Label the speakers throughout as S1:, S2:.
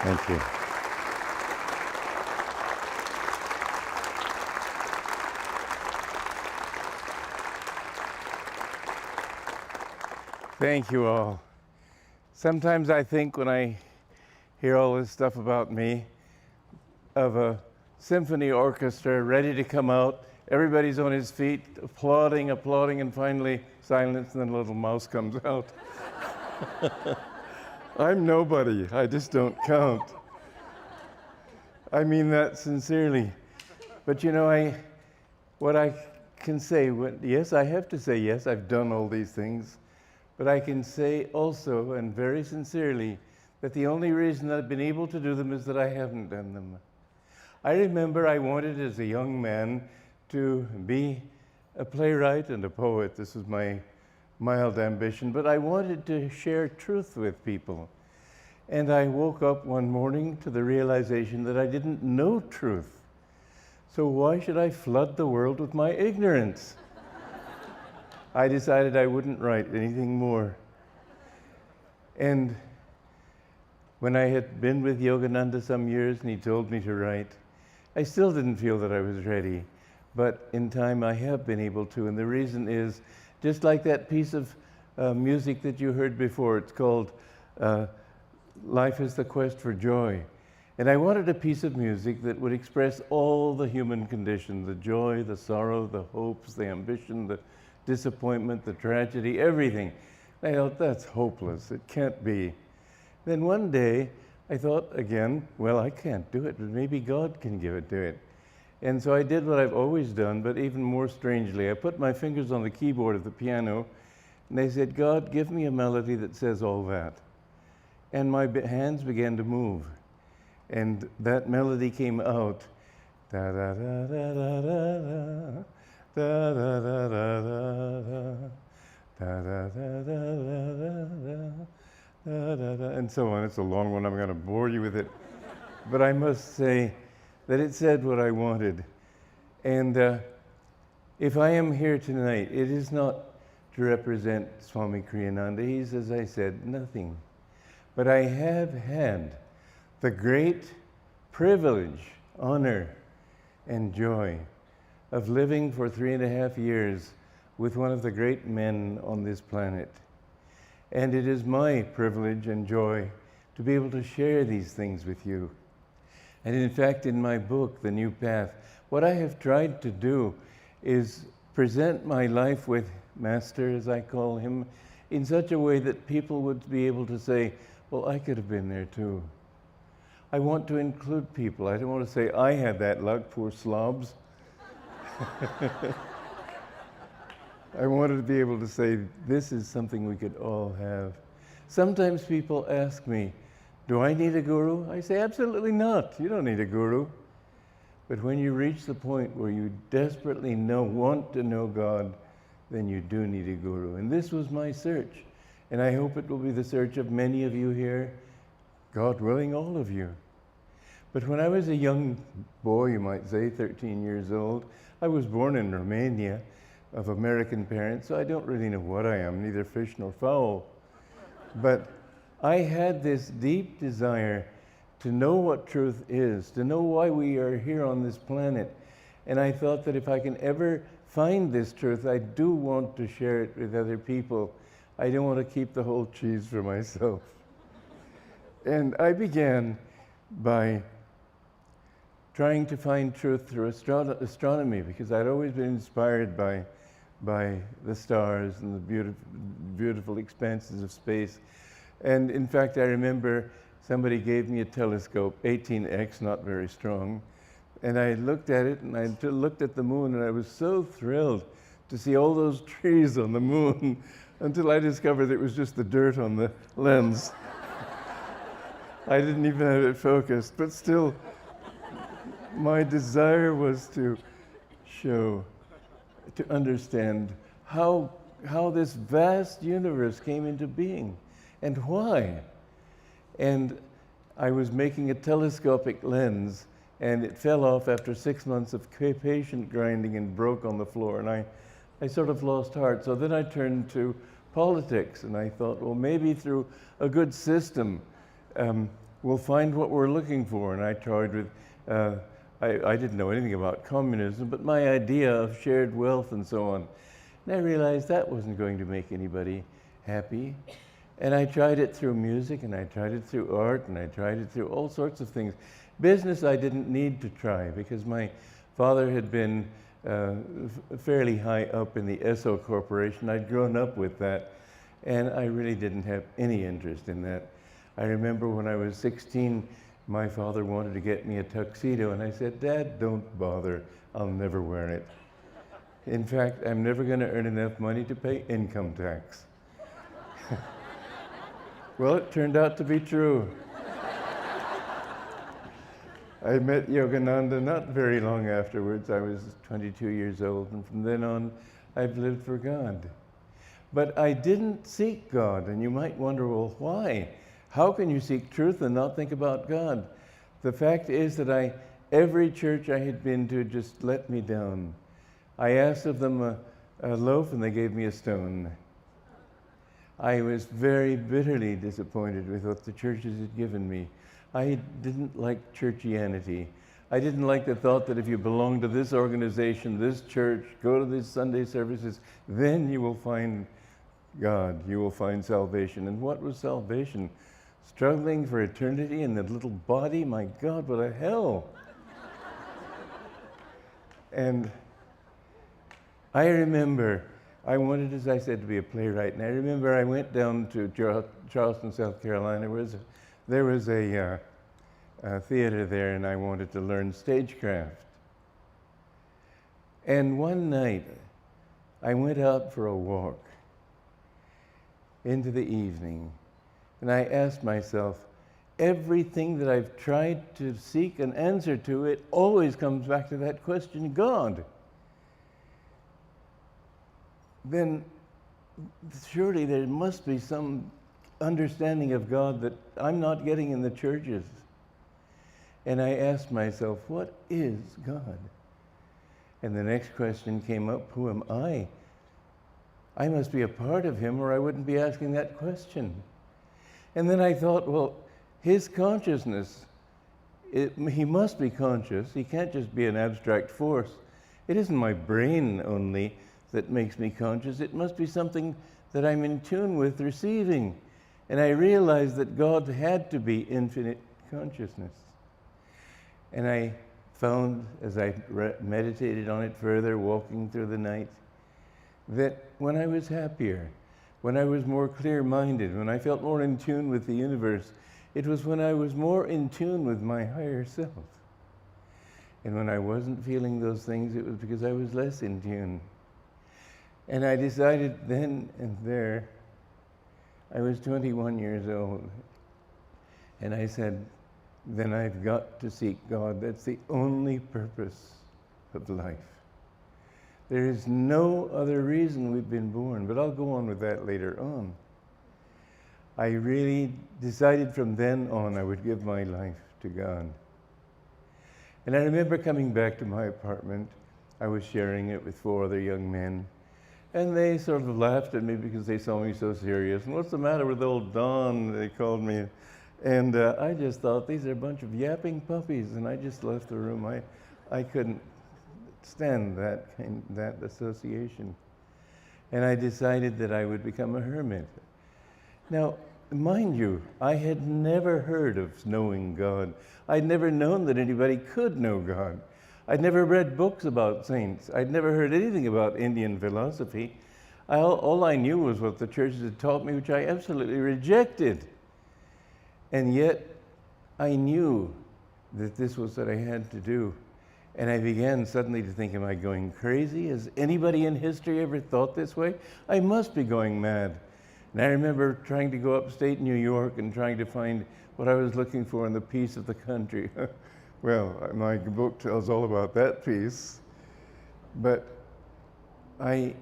S1: Thank you. Thank you all. Sometimes I think when I hear all this stuff about me, of a symphony orchestra ready to come out, everybody's on his feet, applauding, and finally silence, and then a little mouse comes out. I'm nobody, I just don't count. I mean that sincerely. But you know, what I can say, yes, I have to say yes, I've done all these things, but I can say also, and very sincerely, that the only reason I've been able to do them is that I haven't done them. I remember I wanted as a young man to be a playwright and a poet. This was my mild ambition, but I wanted to share truth with people. And I woke up one morning to the realization that I didn't know truth. So why should I flood the world with my ignorance? I decided I wouldn't write anything more. And when I had been with Yogananda some years and he told me to write, I still didn't feel that I was ready. But in time I have been able to, and the reason is, just like that piece of music that you heard before, it's called Life is the Quest for Joy. And I wanted a piece of music that would express all the human condition, the joy, the sorrow, the hopes, the ambition, the disappointment, the tragedy, everything. I thought, that's hopeless, it can't be. Then one day, I thought again, well, I can't do it, but maybe God can give it to it. And so I did what I've always done, but even more strangely. I put my fingers on the keyboard of the piano, and I said, God, give me a melody that says all that. And my hands began to move. And that melody came out. Da da da da da da da da da da da da da da, and so on. It's a long one, I'm going to bore you with it. But I must say that it said what I wanted. And if I am here tonight, it is not to represent Swami Kriyananda. He's, as I said, nothing. But I have had the great privilege, honor, and joy of living for 3.5 years with one of the great men on this planet. And it is my privilege and joy to be able to share these things with you. And in fact, in my book, The New Path, what I have tried to do is present my life with Master, as I call him, in such a way that people would be able to say, well, I could have been there too. I want to include people. I don't want to say, I had that luck, poor slobs. I wanted to be able to say, this is something we could all have. Sometimes people ask me, do I need a guru? I say, absolutely not. You don't need a guru. But when you reach the point where you desperately want to know God, then you do need a guru. And this was my search. And I hope it will be the search of many of you here, God willing, all of you. But when I was a young boy, you might say, 13 years old, I was born in Romania of American parents, so I don't really know what I am, neither fish nor fowl. But I had this deep desire to know what truth is, to know why we are here on this planet. And I thought that if I can ever find this truth, I do want to share it with other people. I don't want to keep the whole cheese for myself. And I began by trying to find truth through astronomy, because I'd always been inspired by the stars and the beautiful expanses of space. And in fact, I remember somebody gave me a telescope, 18X, not very strong, and I looked at it, and I looked at the moon, and I was so thrilled to see all those trees on the moon until I discovered it was just the dirt on the lens. I didn't even have it focused, but still, my desire was to show, to understand how this vast universe came into being and why. And I was making a telescopic lens, and it fell off after 6 months of patient grinding and broke on the floor, and I sort of lost heart. So then I turned to politics, and I thought, well, maybe through a good system, we'll find what we're looking for. And I tried with, I didn't know anything about communism, but my idea of shared wealth and so on. And I realized that wasn't going to make anybody happy. And I tried it through music, and I tried it through art, and I tried it through all sorts of things. Business I didn't need to try because my father had been fairly high up in the Esso Corporation. I'd grown up with that, and I really didn't have any interest in that. I remember when I was 16, my father wanted to get me a tuxedo, and I said, "Dad, don't bother. I'll never wear it. In fact, I'm never going to earn enough money to pay income tax." Well, it turned out to be true. I met Yogananda not very long afterwards. I was 22 years old, and from then on, I've lived for God. But I didn't seek God, and you might wonder, well, why? How can you seek truth and not think about God? The fact is that every church I had been to just let me down. I asked of them a loaf, and they gave me a stone. I was very bitterly disappointed with what the churches had given me. I didn't like churchianity. I didn't like the thought that if you belong to this organization, this church, go to these Sunday services, then you will find God, you will find salvation. And what was salvation? Struggling for eternity in that little body? My God, what a hell. And I remember, I wanted, as I said, to be a playwright. And I remember I went down to Charleston, South Carolina. There was a theater there, and I wanted to learn stagecraft. And one night, I went out for a walk into the evening, and I asked myself, everything that I've tried to seek an answer to, it always comes back to that question, God. Then surely there must be some understanding of God that I'm not getting in the churches. And I asked myself, what is God? And the next question came up, who am I? I must be a part of him or I wouldn't be asking that question. And then I thought, well, his consciousness, he must be conscious. He can't just be an abstract force. It isn't my brain only that makes me conscious. It must be something that I'm in tune with receiving. And I realized that God had to be infinite consciousness. And I found, as I meditated on it further, walking through the night, that when I was happier, when I was more clear-minded, when I felt more in tune with the universe, it was when I was more in tune with my higher self. And when I wasn't feeling those things, it was because I was less in tune. And I decided then and there, I was 21 years old, and I said, then I've got to seek God. That's the only purpose of life. There is no other reason we've been born, but I'll go on with that later on. I really decided from then on I would give my life to God. And I remember coming back to my apartment. I was sharing it with 4 other young men. And they sort of laughed at me because they saw me so serious. And what's the matter with old Don, they called me. And I just thought, these are a bunch of yapping puppies. And I just left the room. I couldn't stand that association. And I decided that I would become a hermit. Now, mind you, I had never heard of knowing God. I'd never known that anybody could know God. I'd never read books about saints. I'd never heard anything about Indian philosophy. All I knew was what the churches had taught me, which I absolutely rejected. And yet, I knew that this was what I had to do. And I began suddenly to think, am I going crazy? Has anybody in history ever thought this way? I must be going mad. And I remember trying to go upstate New York and trying to find what I was looking for in the peace of the country. Well, my book tells all about that piece. But I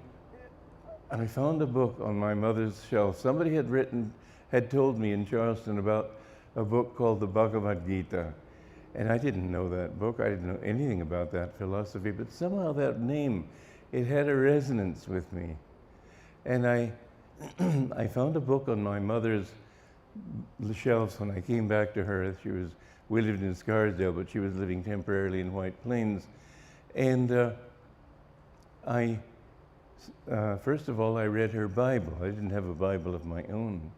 S1: found a book on my mother's shelf. Somebody had told me in Charleston about a book called the Bhagavad Gita. And I didn't know that book. I didn't know anything about that philosophy. But somehow that name, it had a resonance with me. And I found a book on my mother's the shelves when I came back to her. We lived in Scarsdale, but she was living temporarily in White Plains. And first of all, I read her Bible. I didn't have a Bible of my own.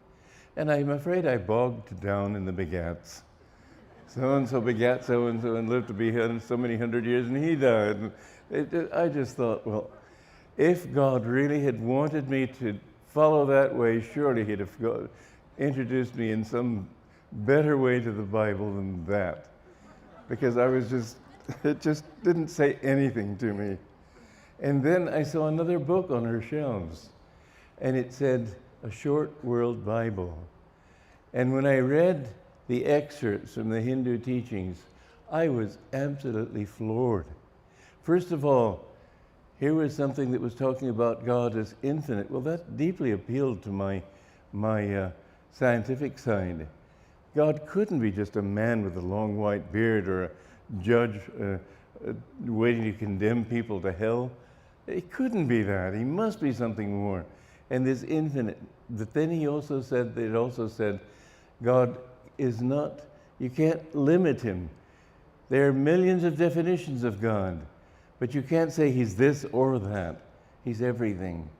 S1: And I'm afraid I bogged down in the begats. So-and-so begat so-and-so and lived to be so many hundred years, and he died. I just thought, well, if God really had wanted me to follow that way, surely he'd have introduced me in some better way to the Bible than that. Because it just didn't say anything to me. And then I saw another book on her shelves, and it said, A Short World Bible. And when I read the excerpts from the Hindu teachings, I was absolutely floored. First of all, here was something that was talking about God as infinite. Well, that deeply appealed to my scientific side. God couldn't be just a man with a long white beard or a judge waiting to condemn people to hell. It couldn't be that. He must be something more. And this infinite. But then it also said, God is not, you can't limit him. There are millions of definitions of God, but you can't say he's this or that. He's everything.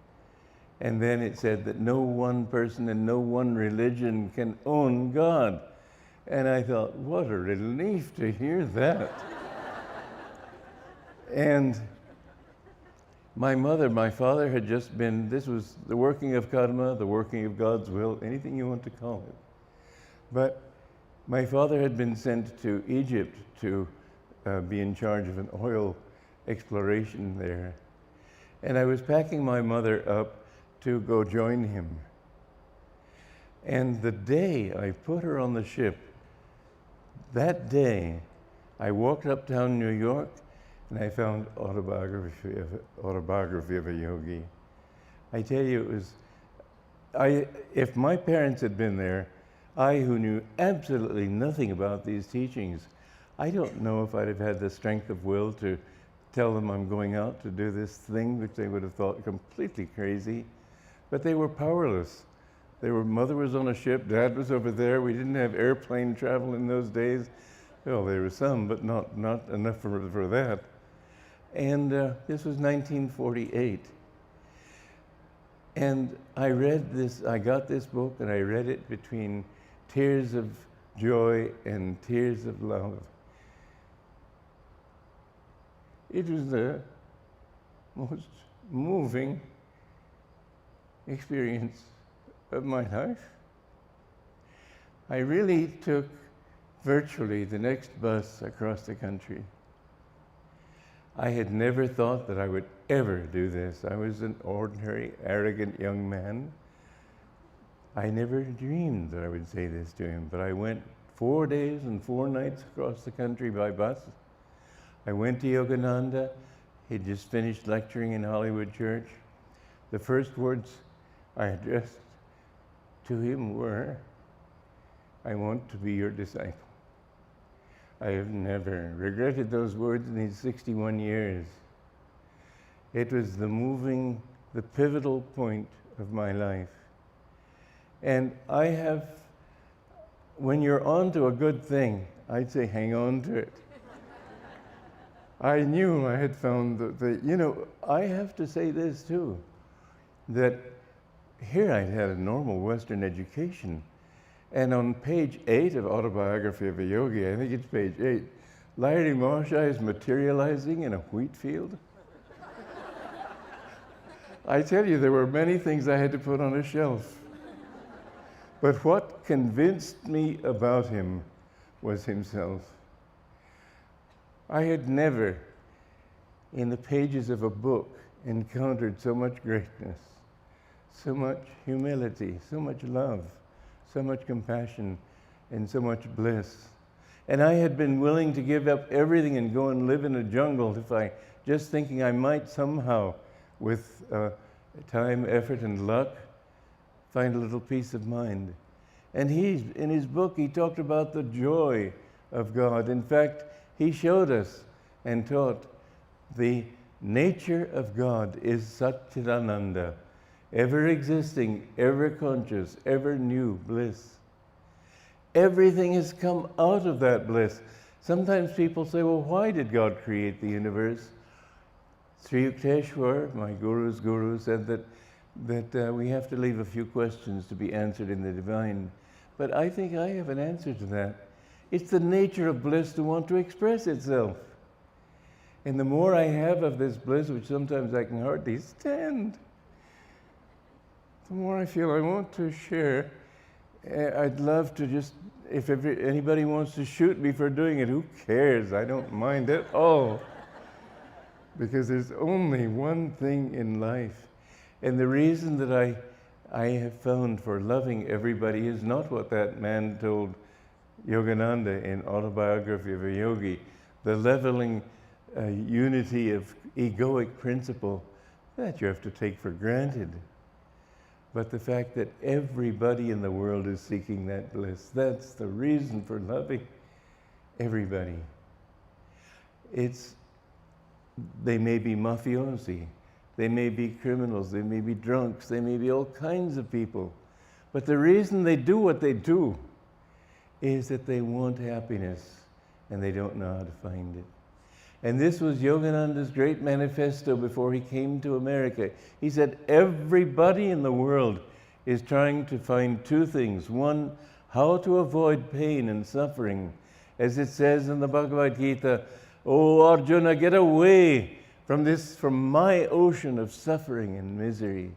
S1: And then it said that no one person and no one religion can own God. And I thought, what a relief to hear that. And my father had just been, this was the working of karma, the working of God's will, anything you want to call it. But my father had been sent to Egypt to be in charge of an oil exploration there. And I was packing my mother up to go join him. And the day I put her on the ship, that day, I walked uptown New York and I found autobiography of a yogi. I tell you, it was, if my parents had been there, I, who knew absolutely nothing about these teachings, I don't know if I'd have had the strength of will to tell them I'm going out to do this thing, which they would have thought completely crazy. But they were powerless. Mother was on a ship, Dad was over there. We didn't have airplane travel in those days. Well, there was some, but not enough for that. And this was 1948. And I got this book, and I read it between tears of joy and tears of love. It was the most moving experience of my life. I really took virtually the next bus across the country. I had never thought that I would ever do this. I was an ordinary, arrogant young man. I never dreamed that I would say this to him, but I went 4 days and 4 nights across the country by bus. I went to Yogananda. He'd just finished lecturing in Hollywood Church. The first words I addressed to him were, I want to be your disciple. I have never regretted those words in these 61 years. It was the pivotal point of my life. And when you're on to a good thing, I'd say hang on to it. I knew I had found I have to say this too, that here I'd had a normal Western education. And on page 8 of Autobiography of a Yogi, I think it's page 8, Larry Marshall is materializing in a wheat field. I tell you, there were many things I had to put on a shelf. But what convinced me about him was himself. I had never, in the pages of a book, encountered so much greatness, so much humility, so much love, so much compassion, and so much bliss. And I had been willing to give up everything and go and live in a jungle just thinking I might somehow, with time, effort, and luck, find a little peace of mind. And in his book, he talked about the joy of God. In fact, he showed us and taught the nature of God is Satchidananda, ever existing, ever conscious, ever new bliss. Everything has come out of that bliss. Sometimes people say, well, why did God create the universe? Sri Yukteswar, my guru's guru, said that we have to leave a few questions to be answered in the divine. But I think I have an answer to that. It's the nature of bliss to want to express itself. And the more I have of this bliss, which sometimes I can hardly stand, the more I feel I want to share. I'd love to just, if anybody wants to shoot me for doing it, who cares? I don't mind at all. Because there's only one thing in life. And the reason that I have found for loving everybody is not what that man told Yogananda in Autobiography of a Yogi, the leveling unity of egoic principle that you have to take for granted. But the fact that everybody in the world is seeking that bliss, that's the reason for loving everybody. They may be mafiosi, they may be criminals, they may be drunks, they may be all kinds of people. But the reason they do what they do is that they want happiness and they don't know how to find it. And this was Yogananda's great manifesto before he came to America. He said, everybody in the world is trying to find two things. One, how to avoid pain and suffering. As it says in the Bhagavad Gita, oh Arjuna, get away from my ocean of suffering and misery.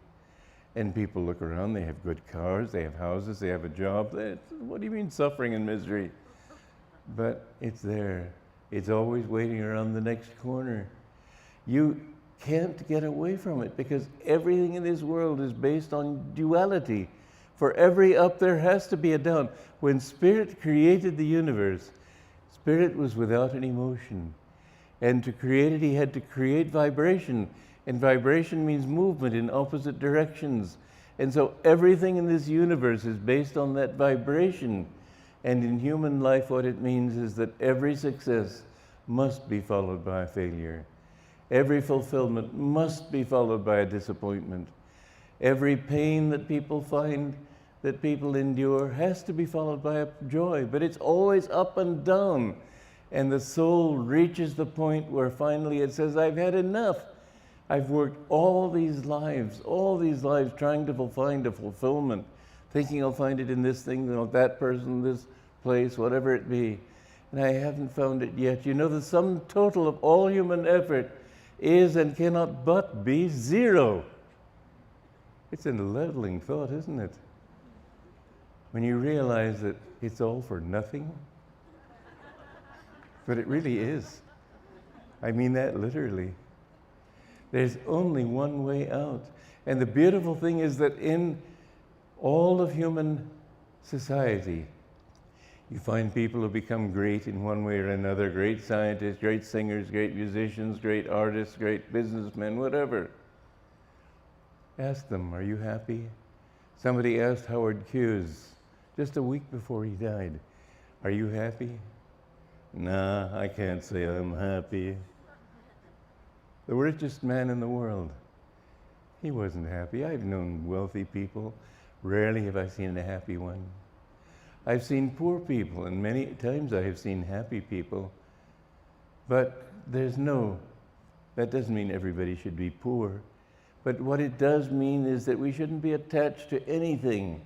S1: And people look around, they have good cars, they have houses, they have a job. What do you mean suffering and misery? But it's there. It's always waiting around the next corner. You can't get away from it because everything in this world is based on duality. For every up there has to be a down. When Spirit created the universe, Spirit was without any motion. And to create it, he had to create vibration. And vibration means movement in opposite directions. And so everything in this universe is based on that vibration. And in human life, what it means is that every success must be followed by a failure. Every fulfillment must be followed by a disappointment. Every pain that people find, that people endure, has to be followed by a joy. But it's always up and down. And the soul reaches the point where finally it says, I've had enough. I've worked all these lives trying to find a fulfillment, thinking I'll find it in this thing, that person, this place, whatever it be. And I haven't found it yet. You know, the sum total of all human effort is and cannot but be zero. It's a leveling thought, isn't it? When you realize that it's all for nothing. But it really is. I mean that literally. There's only one way out. And the beautiful thing is that in all of human society, you find people who become great in one way or another, great scientists, great singers, great musicians, great artists, great businessmen, whatever. Ask them, are you happy? Somebody asked Howard Hughes just a week before he died, are you happy? Nah, I can't say I'm happy. The richest man in the world, he wasn't happy. I've known wealthy people. Rarely have I seen a happy one. I've seen poor people, and many times I have seen happy people. But that doesn't mean everybody should be poor. But what it does mean is that we shouldn't be attached to anything.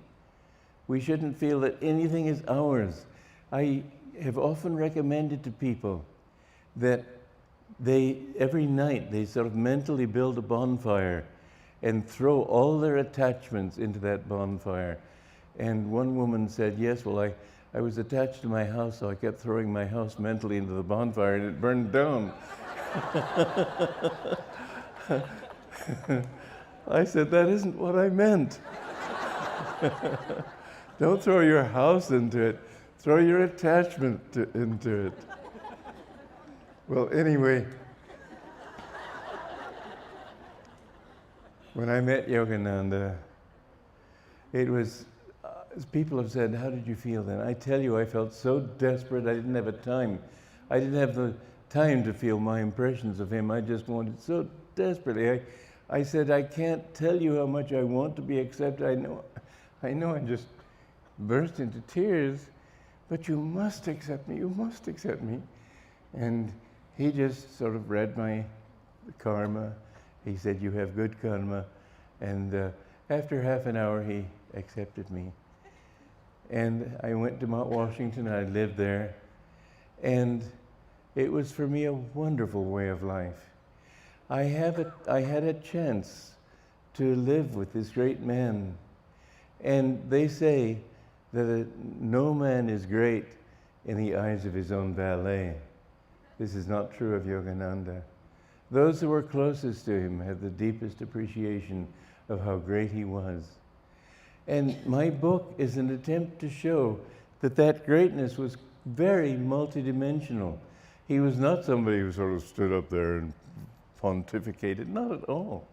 S1: We shouldn't feel that anything is ours. I have often recommended to people that every night they sort of mentally build a bonfire and throw all their attachments into that bonfire. And one woman said, yes, well, I was attached to my house, so I kept throwing my house mentally into the bonfire and it burned down. I said, that isn't what I meant. Don't throw your house into it. Throw your attachment into it. Well, anyway, when I met Yogananda, it was, people have said, how did you feel then? I tell you, I felt so desperate, I didn't have time. I didn't have the time to feel my impressions of him. I just wanted so desperately. I said, I can't tell you how much I want to be accepted. I know I just burst into tears. but you must accept me, you must accept me. And he just sort of read my karma. He said, you have good karma. And after half an hour, he accepted me. And I went to Mount Washington, I lived there. And it was for me a wonderful way of life. I had a chance to live with this great man. And they say that no man is great in the eyes of his own valet. This is not true of Yogananda. Those who were closest to him had the deepest appreciation of how great he was. And my book is an attempt to show that that greatness was very multidimensional. He was not somebody who sort of stood up there and pontificated, not at all.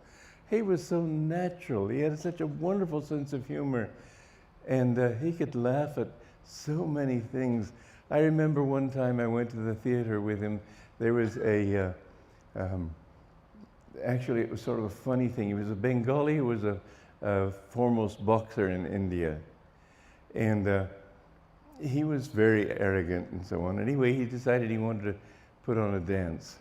S1: He was so natural. He had such a wonderful sense of humor. And he could laugh at so many things. I remember one time I went to the theater with him. There was actually it was sort of a funny thing. He was a Bengali who was a foremost boxer in India. And he was very arrogant and so on. Anyway, he decided he wanted to put on a dance.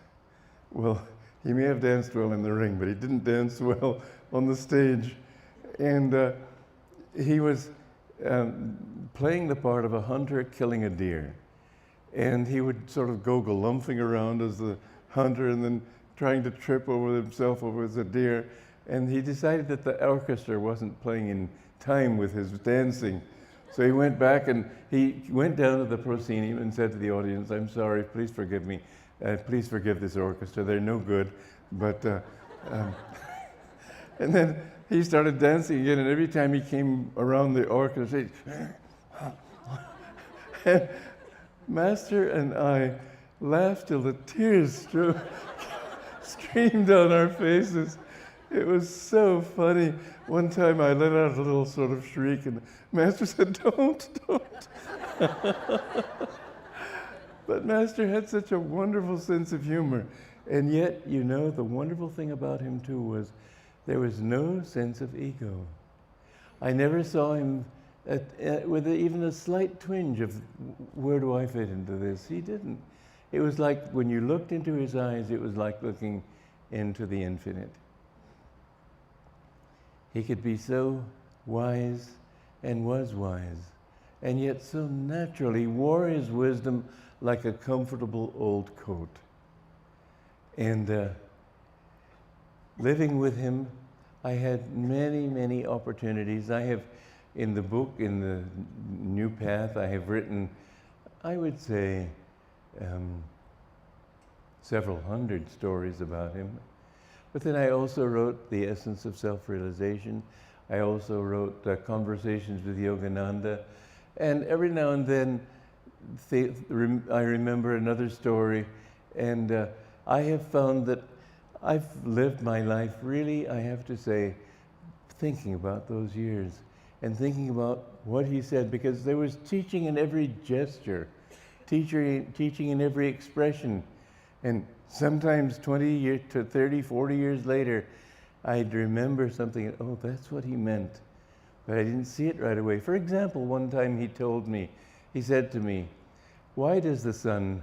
S1: Well, he may have danced well in the ring, but he didn't dance well on the stage. And he was playing the part of a hunter killing a deer. And he would sort of go galumphing around as the hunter and then trying to trip over himself over the deer. And he decided that the orchestra wasn't playing in time with his dancing. So he went back and he went down to the proscenium and said to the audience, I'm sorry, please forgive me. Please forgive this orchestra, they're no good. But, and then he started dancing again, and every time he came around the orchestra, and Master and I laughed till the tears streamed down our faces. It was so funny. One time I let out a little sort of shriek, and the Master said, don't. But Master had such a wonderful sense of humor. And yet, you know, the wonderful thing about him too was there was no sense of ego. I never saw him with even a slight twinge of, where do I fit into this? He didn't. It was like when you looked into his eyes, it was like looking into the infinite. He could be so wise and was wise, and yet so naturally wore his wisdom like a comfortable old coat. And living with him, I had many, many opportunities. I have, in the book, in the New Path, I have written, I would say, several hundred stories about him. But then I also wrote The Essence of Self-Realization. I also wrote Conversations with Yogananda. And every now and then, I remember another story. And I have found that I've lived my life, really, I have to say, thinking about those years and thinking about what he said, because there was teaching in every gesture, teaching in every expression. And sometimes 20 to 30, 40 years later, I'd remember something, oh, that's what he meant. But I didn't see it right away. For example, one time he said to me, why does the sun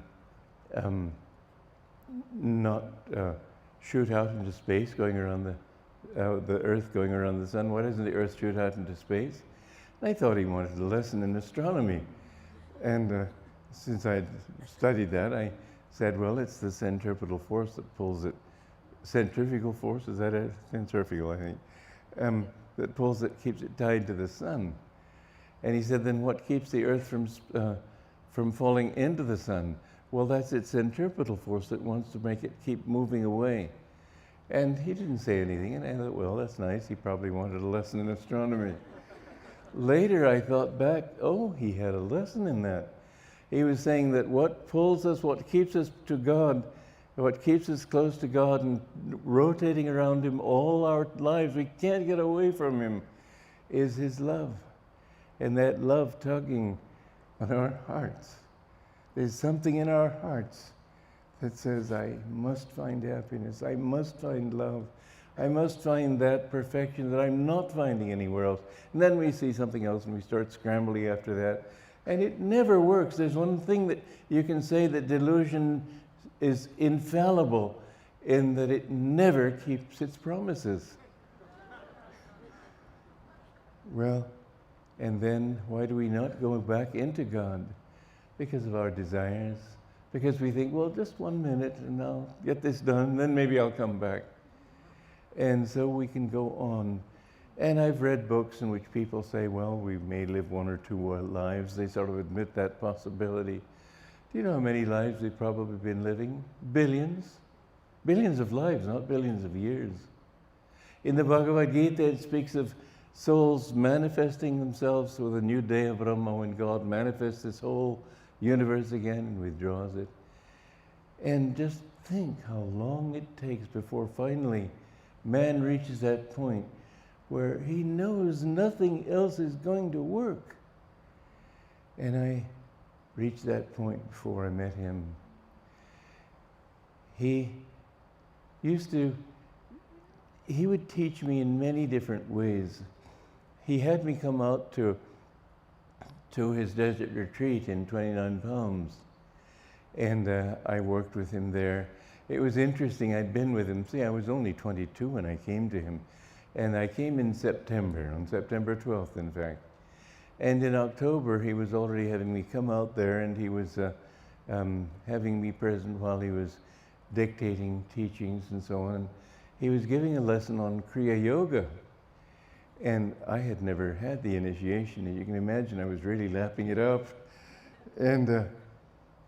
S1: not shoot out into space going around the Earth going around the sun? Why doesn't the Earth shoot out into space? And I thought he wanted a lesson in astronomy. And since I'd studied that, I said, well, it's the centripetal force that pulls it. Centrifugal force, is that it? Centrifugal, I think. That pulls it, keeps it tied to the sun. And he said, then what keeps the Earth from falling into the sun? Well, that's its centripetal force that wants to make it keep moving away. And he didn't say anything, and I thought, well, that's nice. He probably wanted a lesson in astronomy. Later, I thought back, oh, he had a lesson in that. He was saying that what pulls us, what keeps us to God, what keeps us close to God and rotating around Him all our lives, we can't get away from Him, is His love. And that love tugging on our hearts. There's something in our hearts that says, I must find happiness, I must find love, I must find that perfection that I'm not finding anywhere else. And then we see something else and we start scrambling after that. And it never works. There's one thing that you can say, that delusion is infallible in that it never keeps its promises. Well, and then why do we not go back into God? Because of our desires. Because we think, well, just 1 minute and I'll get this done, then maybe I'll come back. And so we can go on. And I've read books in which people say, well, we may live 1 or 2 lives. They sort of admit that possibility. Do you know how many lives we've probably been living? Billions. Billions of lives, not billions of years. In the Bhagavad Gita, it speaks of souls manifesting themselves with a new day of Brahma, when God manifests this whole universe again and withdraws it. And just think how long it takes before finally man reaches that point where he knows nothing else is going to work. And I reached that point before I met him. He would teach me in many different ways. He had me come out to his desert retreat in 29 Palms. And I worked with him there. It was interesting, I'd been with him. See, I was only 22 when I came to him. And I came in September, on September 12th, in fact. And in October, he was already having me come out there, and he was having me present while he was dictating teachings and so on. He was giving a lesson on Kriya Yoga. And I had never had the initiation. And you can imagine I was really lapping it up. And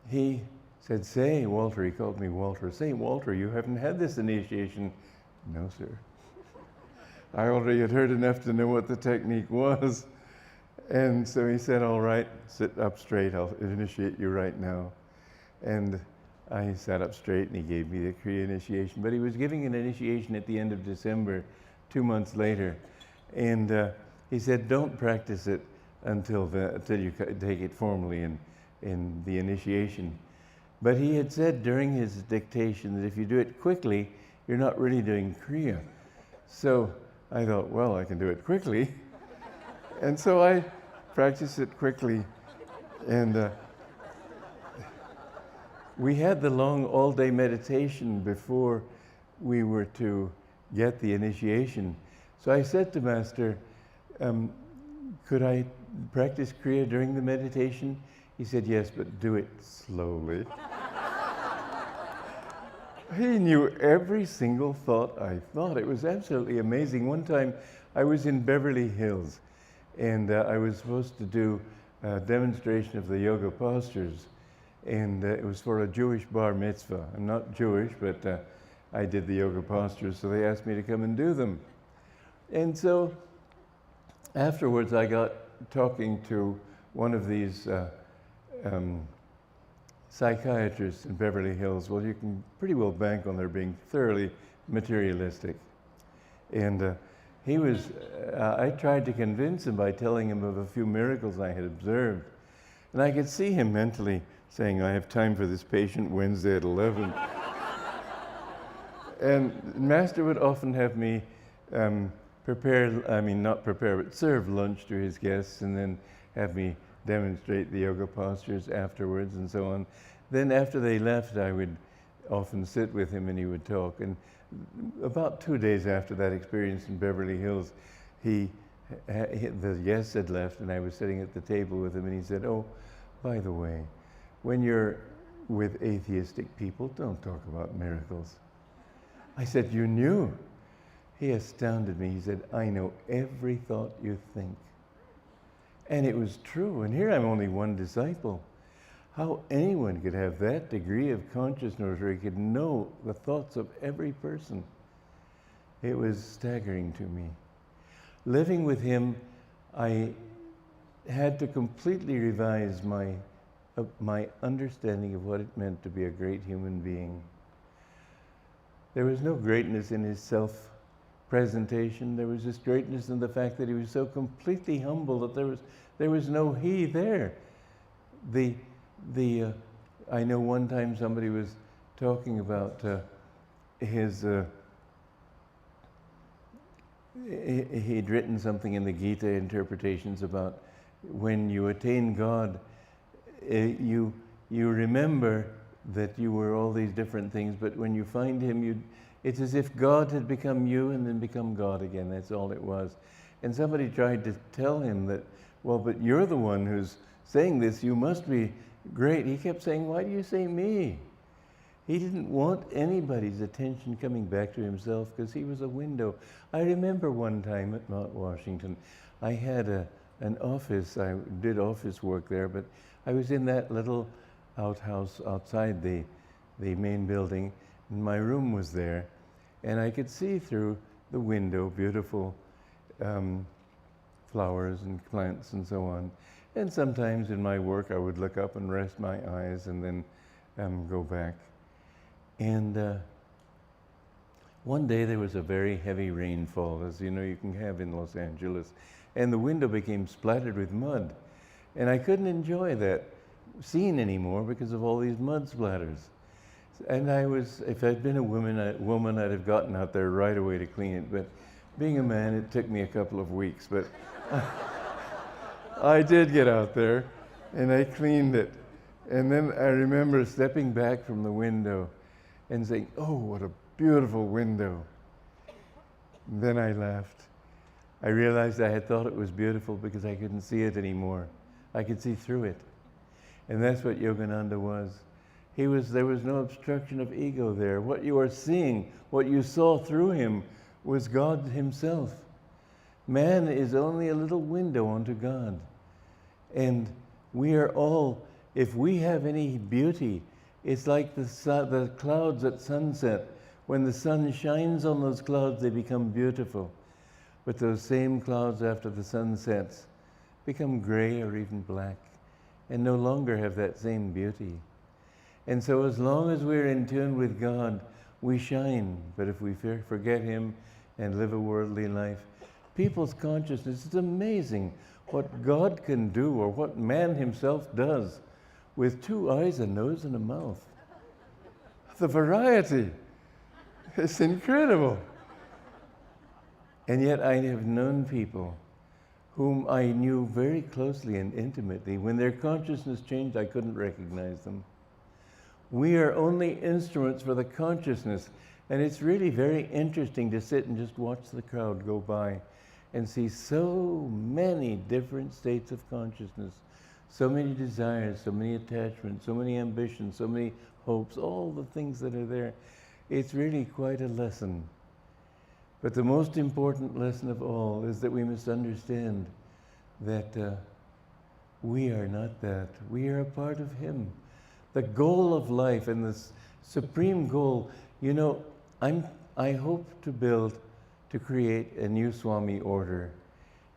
S1: he said, say, Walter, he called me Walter, say, Walter, you haven't had this initiation. No, sir. I already had heard enough to know what the technique was. And so he said, all right, sit up straight, I'll initiate you right now. And I sat up straight and he gave me the Kriya initiation. But he was giving an initiation at the end of December, 2 months later. And he said, don't practice it until you take it formally in the initiation. But he had said during his dictation that if you do it quickly, you're not really doing Kriya. So I thought, well, I can do it quickly. And so I practiced it quickly. And we had the long all-day meditation before we were to get the initiation. So I said to Master, could I practice Kriya during the meditation? He said, yes, but do it slowly. He knew every single thought I thought. It was absolutely amazing. One time I was in Beverly Hills, and I was supposed to do a demonstration of the yoga postures, and it was for a Jewish bar mitzvah. I'm not Jewish, but I did the yoga postures, so they asked me to come and do them. And so afterwards I got talking to one of these psychiatrists in Beverly Hills. Well, you can pretty well bank on their being thoroughly materialistic. And he was, I tried to convince him by telling him of a few miracles I had observed. And I could see him mentally saying, I have time for this patient Wednesday at 11. And Master would often have me serve lunch to his guests and then have me demonstrate the yoga postures afterwards and so on. Then after they left, I would often sit with him and he would talk. And about 2 days after that experience in Beverly Hills, the guests had left and I was sitting at the table with him and he said, oh, by the way, when you're with atheistic people, don't talk about miracles. I said, you knew? He astounded me. He said, I know every thought you think. And it was true. And here I'm only one disciple. How anyone could have that degree of consciousness where he could know the thoughts of every person. It was staggering to me. Living with him, I had to completely revise my understanding of what it meant to be a great human being. There was no greatness in his self-presentation. There was just greatness in the fact that he was so completely humble that there was no he there. I know one time somebody was talking about he'd written something in the Gita interpretations about when you attain God, you remember that you were all these different things, but when you find Him, it's as if God had become you and then become God again. That's all it was. And somebody tried to tell him that, well, but you're the one who's saying this, you must be great. He kept saying, why do you say me? He didn't want anybody's attention coming back to himself because he was a window. I remember one time at Mount Washington, I had an office. I did office work there, but I was in that little outhouse outside the main building, and my room was there, and I could see through the window beautiful flowers and plants and so on. And sometimes in my work I would look up and rest my eyes and then go back. And one day there was a very heavy rainfall, as you know you can have in Los Angeles, and the window became splattered with mud. And I couldn't enjoy that scene anymore because of all these mud splatters. And if I'd been a woman, I'd have gotten out there right away to clean it. But being a man, it took me a couple of weeks. But I did get out there, and I cleaned it. And then I remember stepping back from the window and saying, oh, what a beautiful window. And then I laughed. I realized I had thought it was beautiful because I couldn't see it anymore. I could see through it. And that's what Yogananda was. There was no obstruction of ego there. What you are seeing, what you saw through him, was God himself. Man is only a little window onto God. And we are all, if we have any beauty, it's like the clouds at sunset. When the sun shines on those clouds, they become beautiful. But those same clouds after the sun sets become gray or even black and no longer have that same beauty. And so as long as we're in tune with God, we shine. But if we forget Him and live a worldly life, people's consciousness, it's amazing what God can do or what man himself does with 2 eyes, a nose, and a mouth. The variety, it's incredible. And yet I have known people whom I knew very closely and intimately. When their consciousness changed, I couldn't recognize them. We are only instruments for the consciousness. And it's really very interesting to sit and just watch the crowd go by and see so many different states of consciousness, so many desires, so many attachments, so many ambitions, so many hopes, all the things that are there. It's really quite a lesson. But the most important lesson of all is that we must understand that we are not that. We are a part of Him. The goal of life and the supreme goal, you know, I hope to create a new Swami order.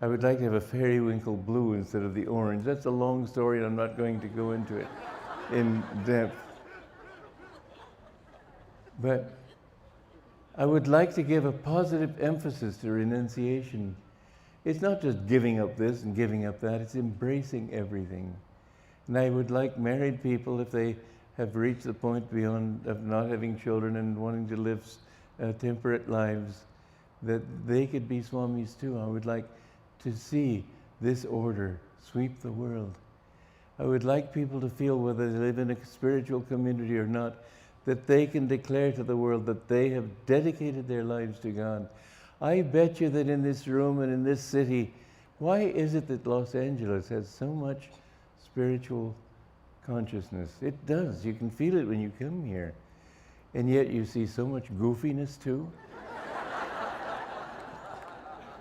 S1: I would like to have a periwinkle blue instead of the orange. That's a long story and I'm not going to go into it in depth. But I would like to give a positive emphasis to renunciation. It's not just giving up this and giving up that, it's embracing everything. And I would like married people, if they have reached the point beyond of not having children and wanting to live temperate lives, that they could be Swamis too. I would like to see this order sweep the world. I would like people to feel, whether they live in a spiritual community or not, that they can declare to the world that they have dedicated their lives to God. I bet you that in this room and in this city, why is it that Los Angeles has so much spiritual consciousness? It does. You can feel it when you come here. And yet you see so much goofiness too.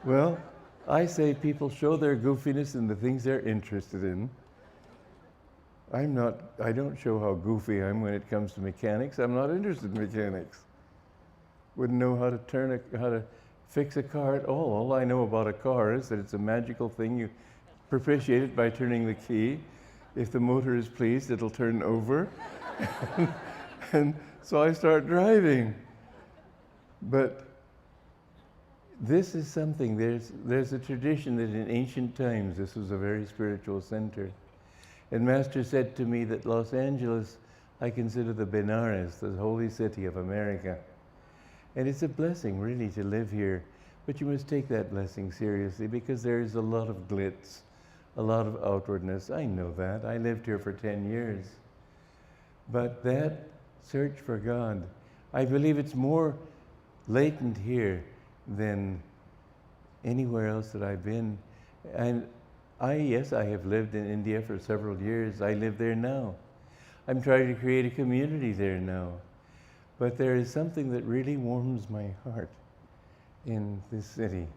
S1: Well, I say people show their goofiness in the things they're interested in. I don't show how goofy I am when it comes to mechanics. I'm not interested in mechanics. Wouldn't know how to fix a car at all. All I know about a car is that it's a magical thing. You propitiate it by turning the key. If the motor is pleased, it'll turn over. And so I start driving. But this is something, there's a tradition that in ancient times, this was a very spiritual center. And Master said to me that Los Angeles, I consider the Benares, the holy city of America. And it's a blessing, really, to live here. But you must take that blessing seriously because there is a lot of glitz, a lot of outwardness. I know that. I lived here for 10 years. But that search for God, I believe it's more latent here than anywhere else that I've been. And yes, I have lived in India for several years. I live there now. I'm trying to create a community there now. But there is something that really warms my heart in this city,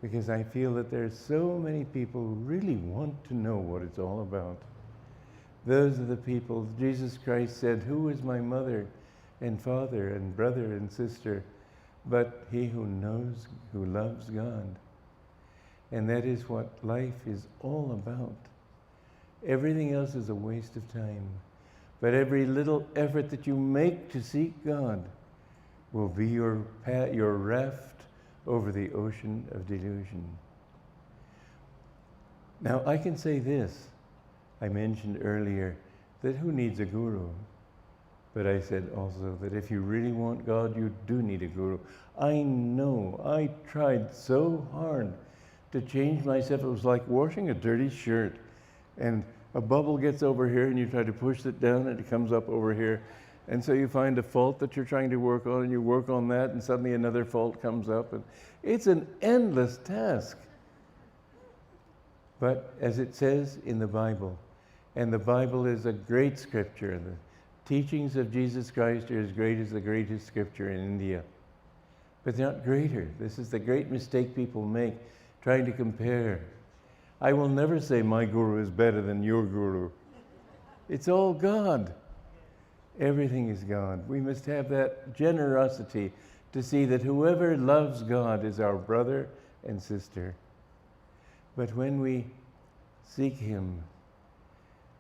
S1: because I feel that there's so many people who really want to know what it's all about. Those are the people, Jesus Christ said, "Who is my mother and father and brother and sister but he who knows, who loves God?" And that is what life is all about. Everything else is a waste of time. But every little effort that you make to seek God will be your raft over the ocean of delusion. Now, I can say this. I mentioned earlier that who needs a guru? But I said also that if you really want God, you do need a guru. I know, I tried so hard to change myself. It was like washing a dirty shirt. And a bubble gets over here and you try to push it down and it comes up over here. And so you find a fault that you're trying to work on and you work on that and suddenly another fault comes up. And it's an endless task. But as it says in the Bible, and the Bible is a great scripture, the teachings of Jesus Christ are as great as the greatest scripture in India. But they're not greater. This is the great mistake people make, trying to compare. I will never say my guru is better than your guru. It's all God. Everything is God. We must have that generosity to see that whoever loves God is our brother and sister. But when we seek Him,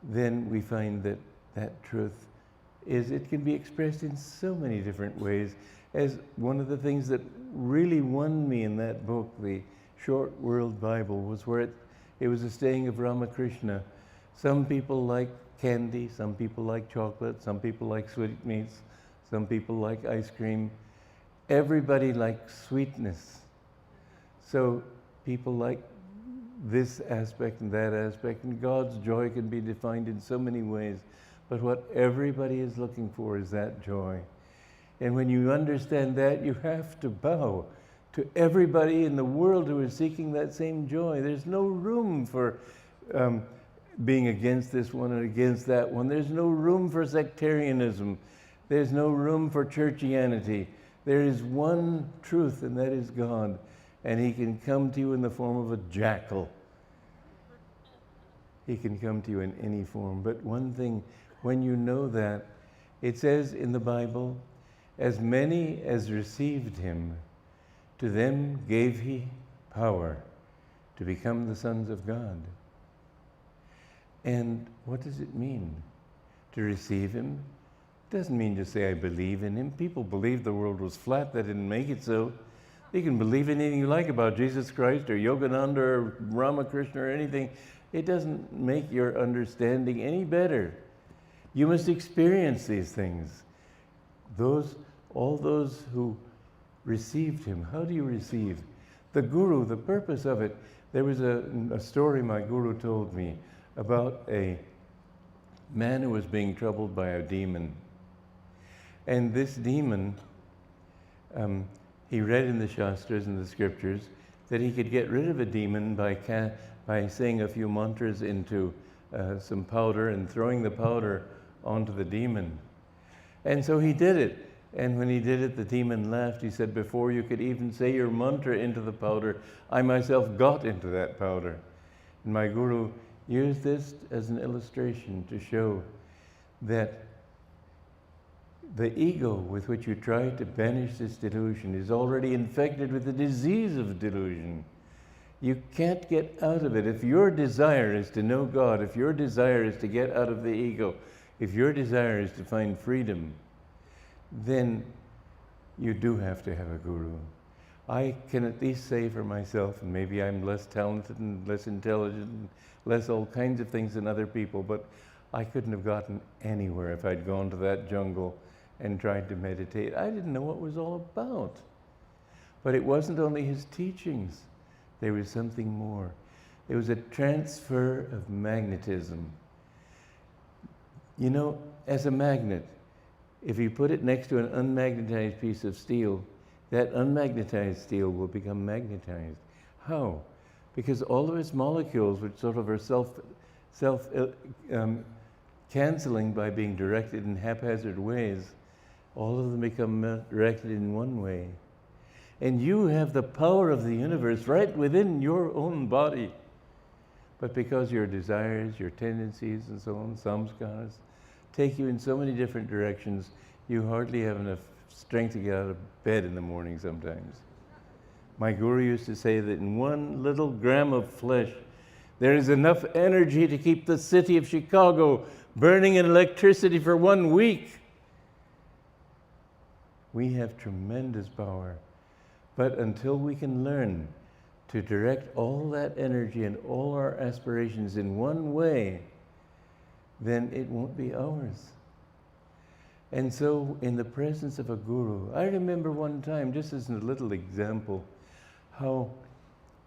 S1: then we find that that truth it can be expressed in so many different ways. As one of the things that really won me in that book, the Short World Bible, was where it was a saying of Ramakrishna. Some people like candy, some people like chocolate, some people like sweetmeats, some people like ice cream. Everybody likes sweetness. So people like this aspect and that aspect, and God's joy can be defined in so many ways. But what everybody is looking for is that joy. And when you understand that, you have to bow to everybody in the world who is seeking that same joy. There's no room for being against this one and against that one. There's no room for sectarianism. There's no room for churchianity. There is one truth, and that is God. And He can come to you in the form of a jackal. He can come to you in any form. But one thing, when you know that, it says in the Bible, "As many as received Him, to them gave He power to become the sons of God." And what does it mean to receive Him? It doesn't mean to say I believe in Him. People believed the world was flat. That didn't make it so. You can believe anything you like about Jesus Christ or Yogananda or Ramakrishna or anything. It doesn't make your understanding any better. You must experience these things. All those who received Him. How do you receive? The Guru, the purpose of it, there was a story my Guru told me about a man who was being troubled by a demon. And this demon, he read in the Shastras and the scriptures that he could get rid of a demon by saying a few mantras into some powder and throwing the powder onto the demon. And so he did it. And when he did it, the demon laughed. He said, "Before you could even say your mantra into the powder, I myself got into that powder." And my Guru used this as an illustration to show that the ego with which you try to banish this delusion is already infected with the disease of delusion. You can't get out of it. If your desire is to know God, if your desire is to get out of the ego, if your desire is to find freedom, then you do have to have a guru. I can at least say for myself, and maybe I'm less talented and less intelligent and less all kinds of things than other people, but I couldn't have gotten anywhere if I'd gone to that jungle and tried to meditate. I didn't know what it was all about. But it wasn't only his teachings. There was something more. It was a transfer of magnetism. You know, as a magnet, if you put it next to an unmagnetized piece of steel, that unmagnetized steel will become magnetized. How? Because all of its molecules, which sort of are canceling by being directed in haphazard ways, all of them become directed in one way. And you have the power of the universe right within your own body. But because your desires, your tendencies, and so on, samskaras, take you in so many different directions, you hardly have enough strength to get out of bed in the morning sometimes. My guru used to say that in 1 little gram of flesh, there is enough energy to keep the city of Chicago burning in electricity for 1 week. We have tremendous power. But until we can learn to direct all that energy and all our aspirations in one way, then it won't be ours. And so, in the presence of a guru, I remember one time, just as a little example, how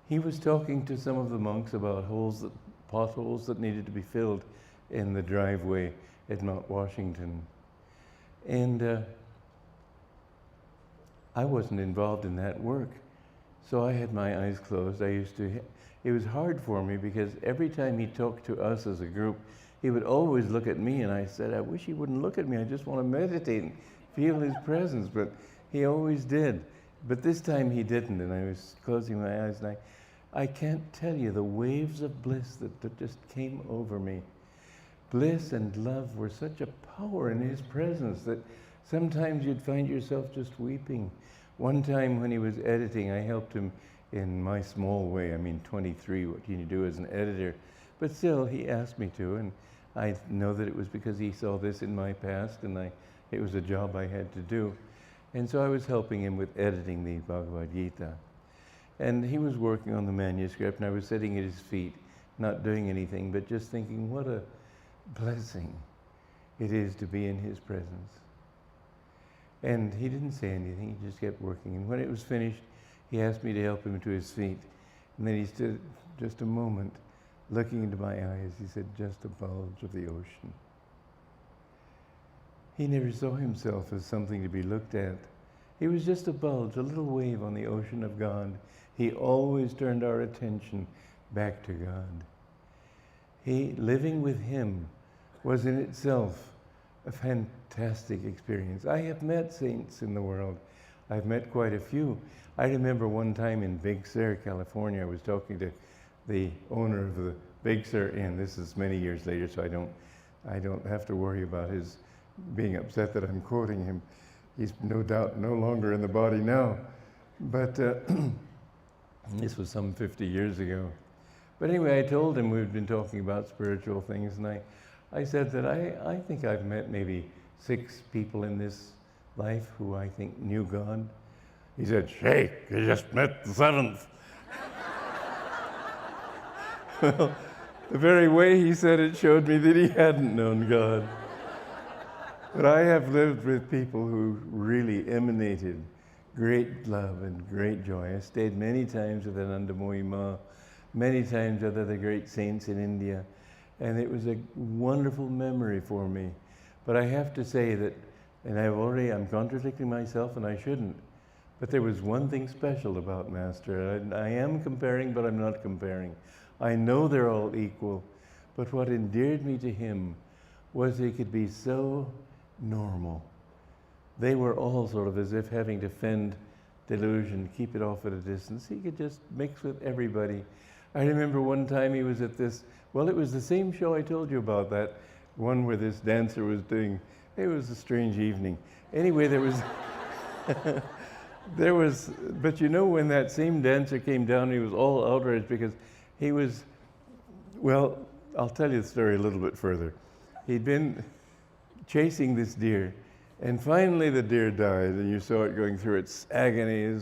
S1: he was talking to some of the monks about potholes that needed to be filled in the driveway at Mount Washington. And I wasn't involved in that work, so I had my eyes closed. It was hard for me because every time he talked to us as a group, he would always look at me, and I said, I wish he wouldn't look at me. I just want to meditate and feel his presence, but he always did. But this time he didn't, and I was closing my eyes, and I can't tell you the waves of bliss that just came over me. Bliss and love were such a power in his presence that sometimes you'd find yourself just weeping. One time when he was editing, I helped him in my small way. I mean, 23, what can you do as an editor? But still, he asked me to, and I know that it was because he saw this in my past, and it was a job I had to do. And so I was helping him with editing the Bhagavad Gita. And he was working on the manuscript, and I was sitting at his feet, not doing anything, but just thinking, what a blessing it is to be in his presence. And he didn't say anything, he just kept working. And when it was finished, he asked me to help him to his feet. And then he stood just a moment, looking into my eyes. He said, just a bulge of the ocean. He never saw himself as something to be looked at. He was just a bulge, a little wave on the ocean of God. He always turned our attention back to God. Living with him was in itself a fantastic experience. I have met saints in the world. I've met quite a few. I remember one time in Big Sur, California, I was talking to the owner of the Big Sur Inn. This is many years later, so I don't have to worry about his being upset that I'm quoting him. He's no doubt no longer in the body now. But this was some 50 years ago. But anyway, I told him we'd been talking about spiritual things, and I said that I think I've met maybe 6 people in this life who I think knew God. He said, "Sheikh, you just met the 7th." Well, the very way he said it showed me that he hadn't known God. But I have lived with people who really emanated great love and great joy. I stayed many times with Anandamoyi Ma, many times with other great saints in India, and it was a wonderful memory for me. But I have to say that, and I'm contradicting myself, and I shouldn't, but there was one thing special about Master. I am comparing, but I'm not comparing. I know they're all equal, but what endeared me to him was they could be so normal. They were all sort of as if having to fend delusion, keep it off at a distance. He could just mix with everybody. I remember one time he was at this, well, it was the same show I told you about, that one where this dancer was doing, it was a strange evening. Anyway, but you know, when that same dancer came down, he was all outraged because he was, well, I'll tell you the story a little bit further. He'd been chasing this deer, and finally the deer died, and you saw it going through its agony,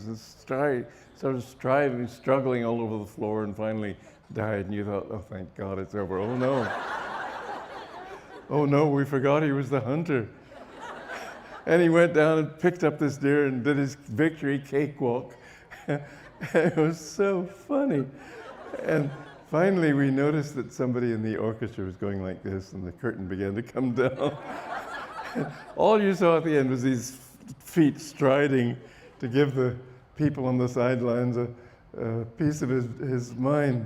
S1: struggling all over the floor, and finally died, and you thought, oh, thank God it's over. Oh no. Oh no, we forgot he was the hunter. And he went down and picked up this deer and did his victory cakewalk. It was so funny. And Finally, we noticed that somebody in the orchestra was going like this, and the curtain began to come down. All you saw at the end was these feet striding to give the people on the sidelines a piece of his mind.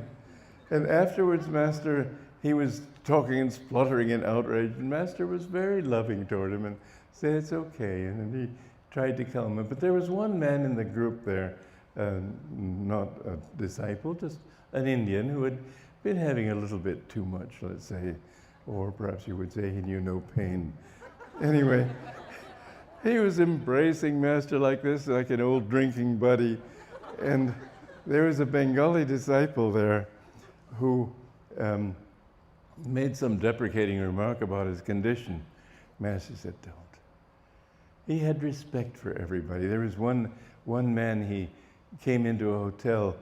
S1: And afterwards, Master, he was talking and spluttering in outrage, and Master was very loving toward him and said, it's okay, and he tried to calm him. But there was one man in the group there, not a disciple, just an Indian who had been having a little bit too much, let's say, or perhaps you would say he knew no pain. Anyway, he was embracing Master like this, like an old drinking buddy. And there was a Bengali disciple there who made some deprecating remark about his condition. Master said, don't. He had respect for everybody. There was one man, he came into a hotel,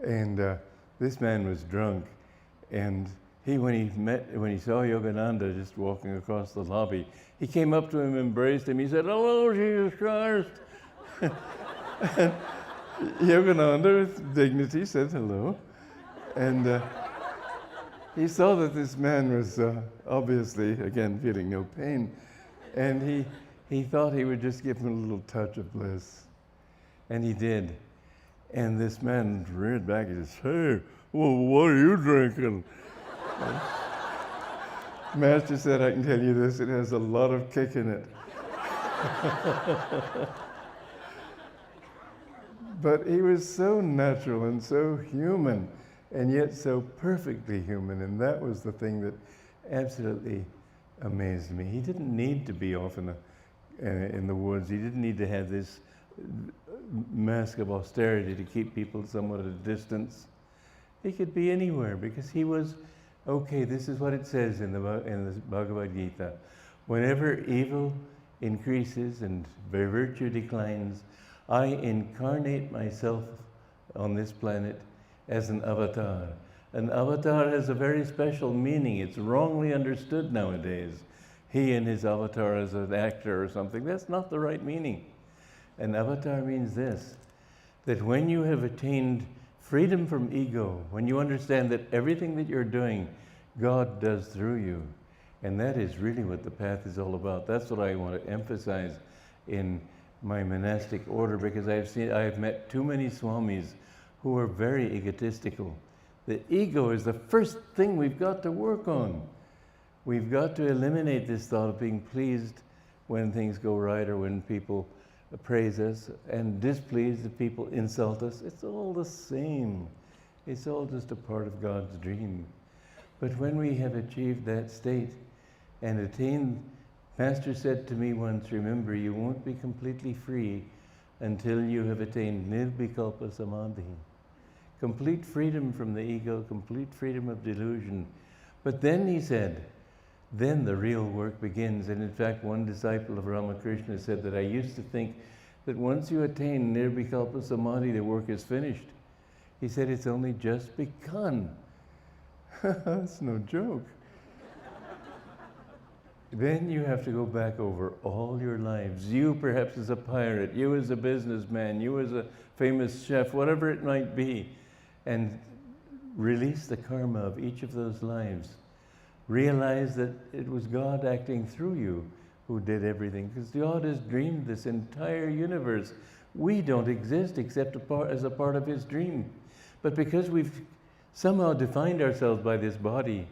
S1: and this man was drunk. And when he saw Yogananda just walking across the lobby, he came up to him, embraced him. He said, hello, Jesus Christ. And Yogananda, with dignity, said hello. And he saw that this man was obviously, again, feeling no pain. And he thought he would just give him a little touch of bliss. And he did. And this man reared back and said, hey, well, what are you drinking? Master said, I can tell you this, it has a lot of kick in it. But he was so natural and so human, and yet so perfectly human, and that was the thing that absolutely amazed me. He didn't need to be off in the woods. He didn't need to have this mask of austerity to keep people somewhat at a distance. He could be anywhere because he was, okay, this is what it says in the Bhagavad Gita. Whenever evil increases and virtue declines, I incarnate myself on this planet as an avatar. An avatar has a very special meaning. It's wrongly understood nowadays. He and his avatar as an actor or something. That's not the right meaning. An avatar means this, that when you have attained freedom from ego, when you understand that everything that you're doing, God does through you. And that is really what the path is all about. That's what I want to emphasize in my monastic order, because I've met too many swamis who are very egotistical. The ego is the first thing we've got to work on. We've got to eliminate this thought of being pleased when things go right or when people praise us, and displeased if people insult us. It's all the same. It's all just a part of God's dream. But when we have achieved that state and attained, Master said to me once, remember, you won't be completely free until you have attained nirvikalpa samadhi. Complete freedom from the ego, complete freedom of delusion. But then he said, then the real work begins. And in fact, one disciple of Ramakrishna said that I used to think that once you attain nirvikalpa samadhi, the work is finished. He said, it's only just begun. That's no joke. Then you have to go back over all your lives. You perhaps as a pirate, you as a businessman, you as a famous chef, whatever it might be, and release the karma of each of those lives. Realize that it was God acting through you who did everything, because God has dreamed this entire universe. We don't exist except as a part of His dream. But because we've somehow defined ourselves by this body,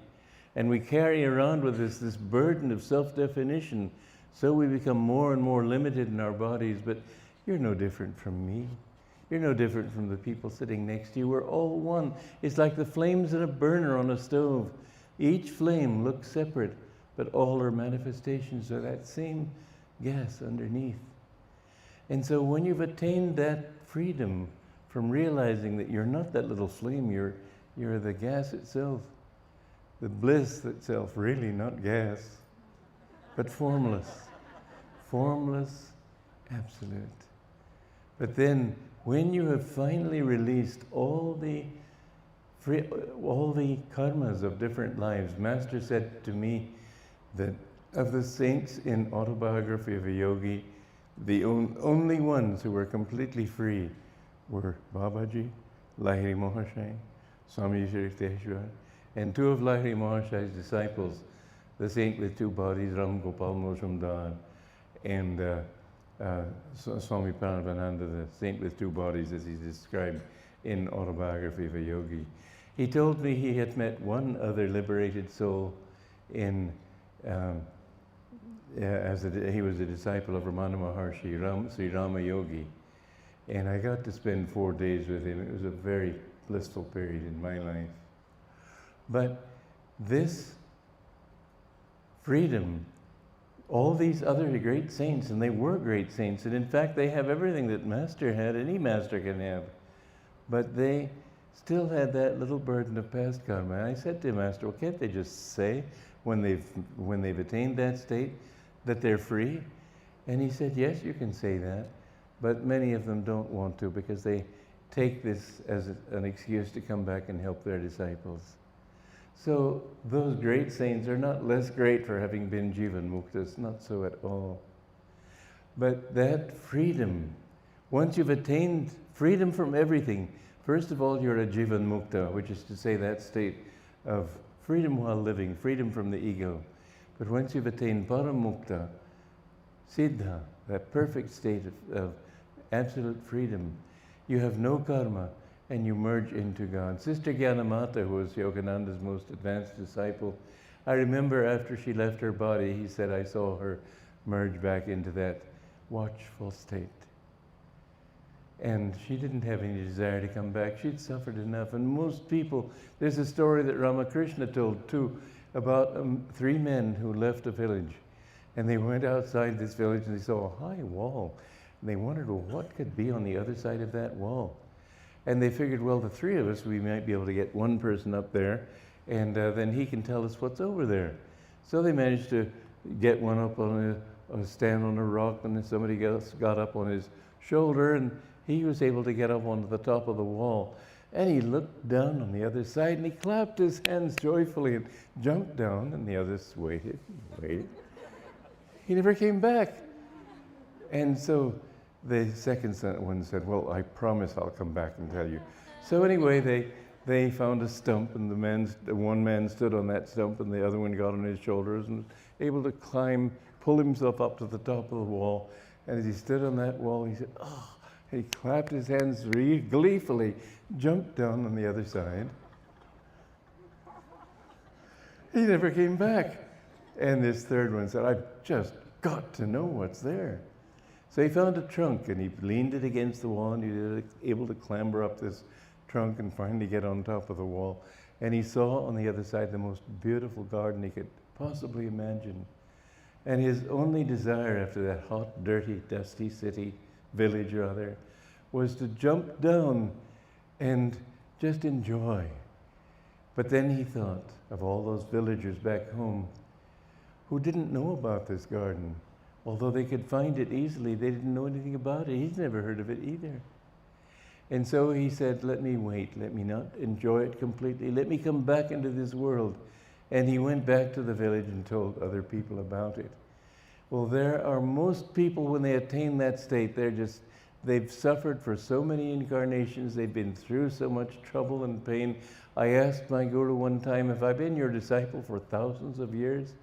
S1: and we carry around with us this burden of self-definition, so we become more and more limited in our bodies. But you're no different from me. You're no different from the people sitting next to you. We're all one. It's like the flames in a burner on a stove. Each flame looks separate, but all are manifestations of that same gas underneath. And so when you've attained that freedom from realizing that you're not that little flame, you're the gas itself, the bliss itself, really not gas, but formless. Formless, absolute. But then when you have finally released all the karmas of different lives, Master said to me that of the saints in Autobiography of a Yogi, the only ones who were completely free were Babaji, Lahiri Mahasaya, Swami Kriyananda, and two of Lahiri Mahashai's disciples, the saint with two bodies, Ram Gopal Moshamdar, and Swami Paramhansa, the saint with two bodies, as he's described in Autobiography of a Yogi. He told me he had met one other liberated soul in, he was a disciple of Ramana Maharshi, Sri Rama Yogi. And I got to spend 4 days with him. It was a very blissful period in my life. But this freedom, all these other great saints, and they were great saints, and in fact they have everything that Master had, any master can have, but they still had that little burden of past karma. And I said to Master, well, can't they just say when they've attained that state that they're free? And he said, yes, you can say that, but many of them don't want to because they take this as an excuse to come back and help their disciples. So those great saints are not less great for having been Jivan Muktas, not so at all. But that freedom, once you've attained freedom from everything, first of all, you're a Jivan Mukta, which is to say that state of freedom while living, freedom from the ego. But once you've attained Param Mukta, Siddha, that perfect state of absolute freedom, you have no karma, and you merge into God. Sister Gyanamata, who was Yogananda's most advanced disciple, I remember after she left her body, he said, I saw her merge back into that watchful state. And she didn't have any desire to come back. She'd suffered enough. And most people, there's a story that Ramakrishna told too, about 3 men who left a village. And they went outside this village and they saw a high wall. And they wondered, well, what could be on the other side of that wall? And they figured, well, the 3 of us, we might be able to get one person up there, and then he can tell us what's over there. So they managed to get one up on a stand on a rock, and then somebody else got up on his shoulder, and he was able to get up onto the top of the wall. And he looked down on the other side, and he clapped his hands joyfully and jumped down, and the others waited, waited. He never came back. And so the second one said, well, I promise I'll come back and tell you. So anyway, they found a stump, and the one man stood on that stump, and the other one got on his shoulders and was able to pull himself up to the top of the wall. And as he stood on that wall, he said, oh, he clapped his hands gleefully, jumped down on the other side. He never came back. And this third one said, I've just got to know what's there. So he found a trunk, and he leaned it against the wall, and he was able to clamber up this trunk and finally get on top of the wall. And he saw on the other side the most beautiful garden he could possibly imagine. And his only desire after that hot, dirty, dusty city, village rather, was to jump down and just enjoy. But then he thought of all those villagers back home who didn't know about this garden. Although they could find it easily, they didn't know anything about it. He's never heard of it either. And so he said, let me wait. Let me not enjoy it completely. Let me come back into this world. And he went back to the village and told other people about it. Well, there are most people, when they attain that state, they've suffered for so many incarnations. They've been through so much trouble and pain. I asked my guru one time, have I been your disciple for thousands of years?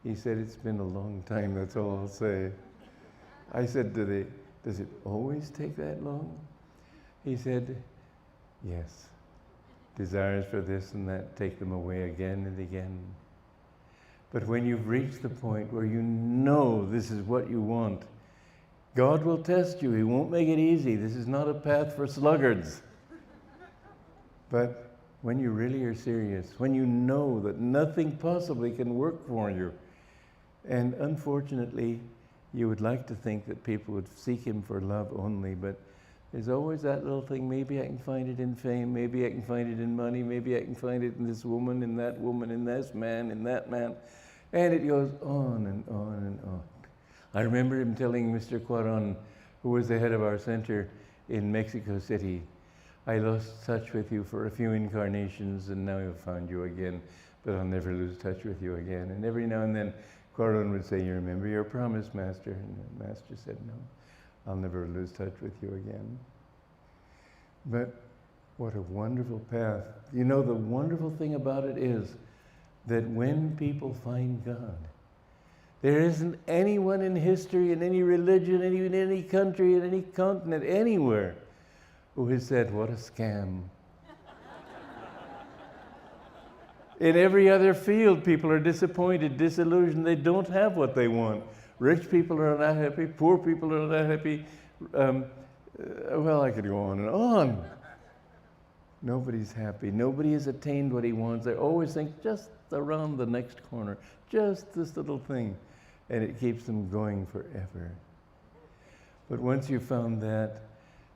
S1: He said, it's been a long time, that's all I'll say. I said, does it always take that long? He said, yes. Desires for this and that take them away again and again. But when you've reached the point where you know this is what you want, God will test you. He won't make it easy. This is not a path for sluggards. But when you really are serious, when you know that nothing possibly can work for you, and unfortunately, you would like to think that people would seek him for love only, but there's always that little thing, maybe I can find it in fame, maybe I can find it in money, maybe I can find it in this woman, in that woman, in this man, in that man. And it goes on and on and on. I remember him telling Mr. Quaron, who was the head of our center in Mexico City, I lost touch with you for a few incarnations, and now I've found you again, but I'll never lose touch with you again. And every now and then, Quaron would say, you remember your promise, Master? And the Master said, no, I'll never lose touch with you again. But What a wonderful path. You know, the wonderful thing about it is that when people find God, there isn't anyone in history, in any religion, in any country, in any continent, anywhere, who has said, what a scam. In every other field, people are disappointed, disillusioned. They don't have what they want. Rich people are not happy. Poor people are not happy. Well, I could go on and on. Nobody's happy. Nobody has attained what he wants. They always think just around the next corner, just this little thing, and it keeps them going forever. But once you've found that,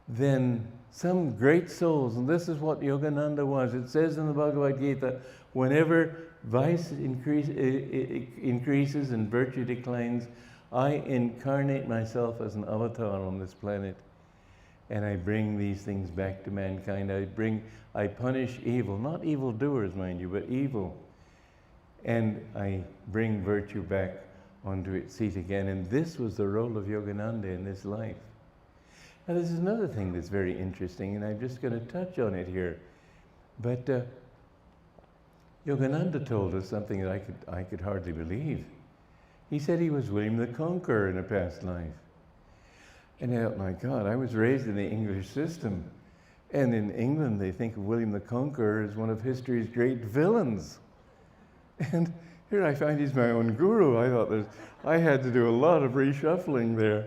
S1: then some great souls, and this is what Yogananda was. It says in the Bhagavad Gita, whenever vice increases and virtue declines, I incarnate myself as an avatar on this planet, and I bring these things back to mankind. I punish evil, not evildoers, mind you, but evil. And I bring virtue back onto its seat again. And this was the role of Yogananda in this life. Now, this is another thing that's very interesting, and I'm just going to touch on it here. But Yogananda told us something that I could hardly believe. He said he was William the Conqueror in a past life. And I thought, my God, I was raised in the English system. And in England, they think of William the Conqueror as one of history's great villains. And here I find he's my own guru. I thought I had to do a lot of reshuffling there.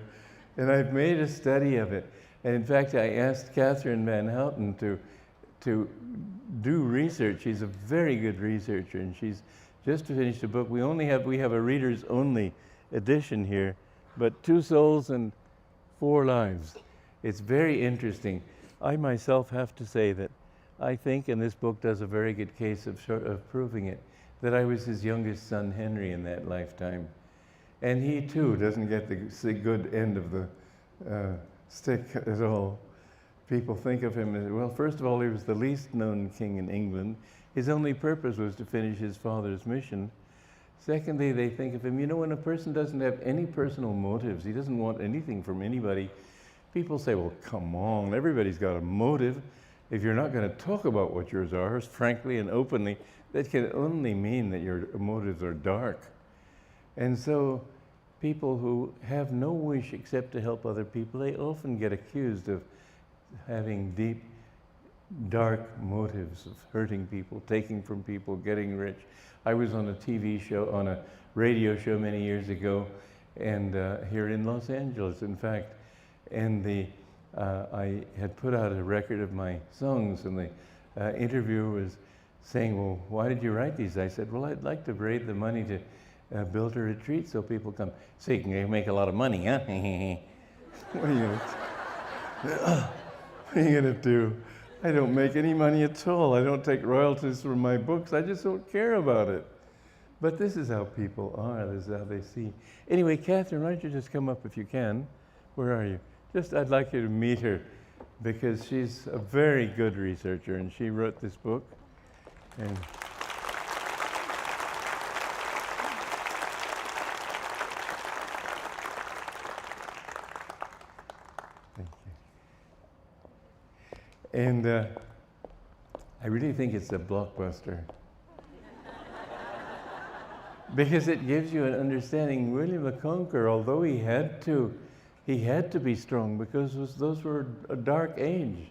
S1: And I've made a study of it. And in fact, I asked Catherine Van Houten to do research. She's a very good researcher, and she's just finished a book. We have a readers only edition here, but 2 souls and 4 lives. It's very interesting. I myself have to say that I think, and this book does a very good case of proving it, that I was his youngest son, Henry, in that lifetime. And he too doesn't get the good end of the stick at all. People think of him as, well, first of all, he was the least known king in England. His only purpose was to finish his father's mission. Secondly, they think of him, you know, when a person doesn't have any personal motives, he doesn't want anything from anybody, people say, well, come on, everybody's got a motive. If you're not going to talk about what yours are, frankly and openly, that can only mean that your motives are dark. And so people who have no wish except to help other people, they often get accused of having deep, dark motives of hurting people, taking from people, getting rich. I was on a TV show, on a radio show many years ago, and here in Los Angeles, in fact, and I had put out a record of my songs, and the interviewer was saying, well, why did you write these? I said, well, I'd like to raise the money to build a retreat so people come. So you can make a lot of money, huh? What are you going to do? I don't make any money at all. I don't take royalties from my books. I just don't care about it. But this is how people are. This is how they see. Anyway, Catherine, why don't you just come up if you can? Where are you? I'd like you to meet her, because she's a very good researcher, and she wrote this book. And thank you. And I really think it's a blockbuster. Because it gives you an understanding. William the Conqueror, although he had to be strong, because those were a dark age.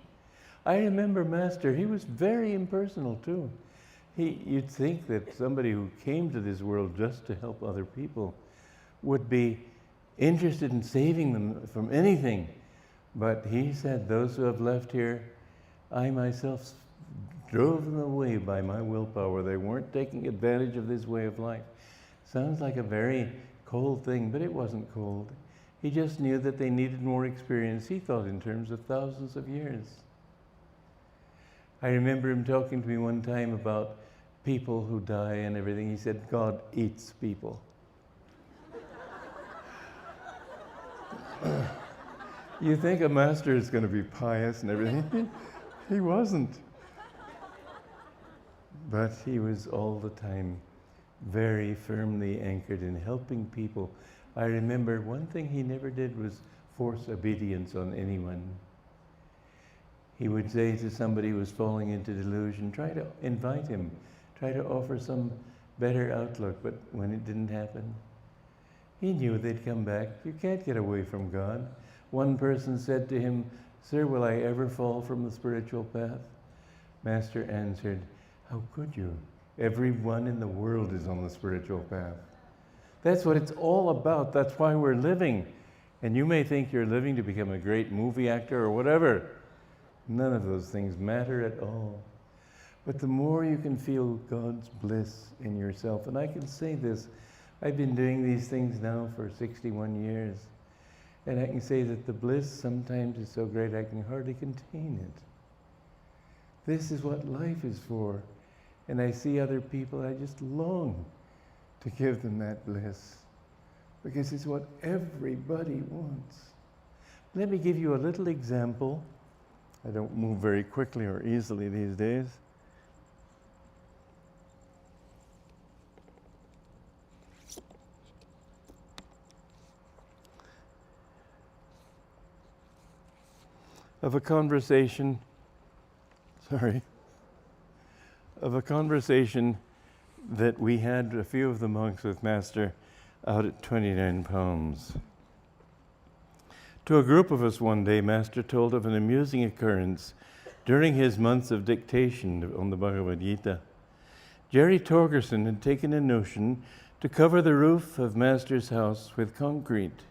S1: I remember Master, he was very impersonal too. You'd think that somebody who came to this world just to help other people would be interested in saving them from anything. But he said, those who have left here, I myself drove them away by my willpower. They weren't taking advantage of this way of life. Sounds like a very cold thing, but it wasn't cold. He just knew that they needed more experience. He thought in terms of thousands of years. I remember him talking to me one time about people who die and everything. He said, God eats people. You think a master is going to be pious and everything. He wasn't. But he was all the time very firmly anchored in helping people. I remember one thing he never did was force obedience on anyone. he would say to somebody who was falling into delusion, try to invite him, try to offer some better outlook. But when it didn't happen, he knew they'd come back. You can't get away from God. One person said to him, "Sir, will I ever fall from the spiritual path?" Master answered, "How could you? Everyone in the world is on the spiritual path." That's what it's all about. That's why we're living. And you may think you're living to become a great movie actor or whatever. None of those things matter at all. But the more you can feel God's bliss in yourself, and I can say this, I've been doing these things now for 61 years, and I can say that the bliss sometimes is so great I can hardly contain it. This is what life is for. And I see other people, I just long to give them that bliss, because it's what everybody wants. Let me give you a little example. I don't move very quickly or easily these days. Of a conversation that we had, a few of the monks with Master, out at 29 Palms. To a group of us one day, Master told of an amusing occurrence during his months of dictation on the Bhagavad Gita. Jerry Torgerson had taken a notion to cover the roof of Master's house with concrete.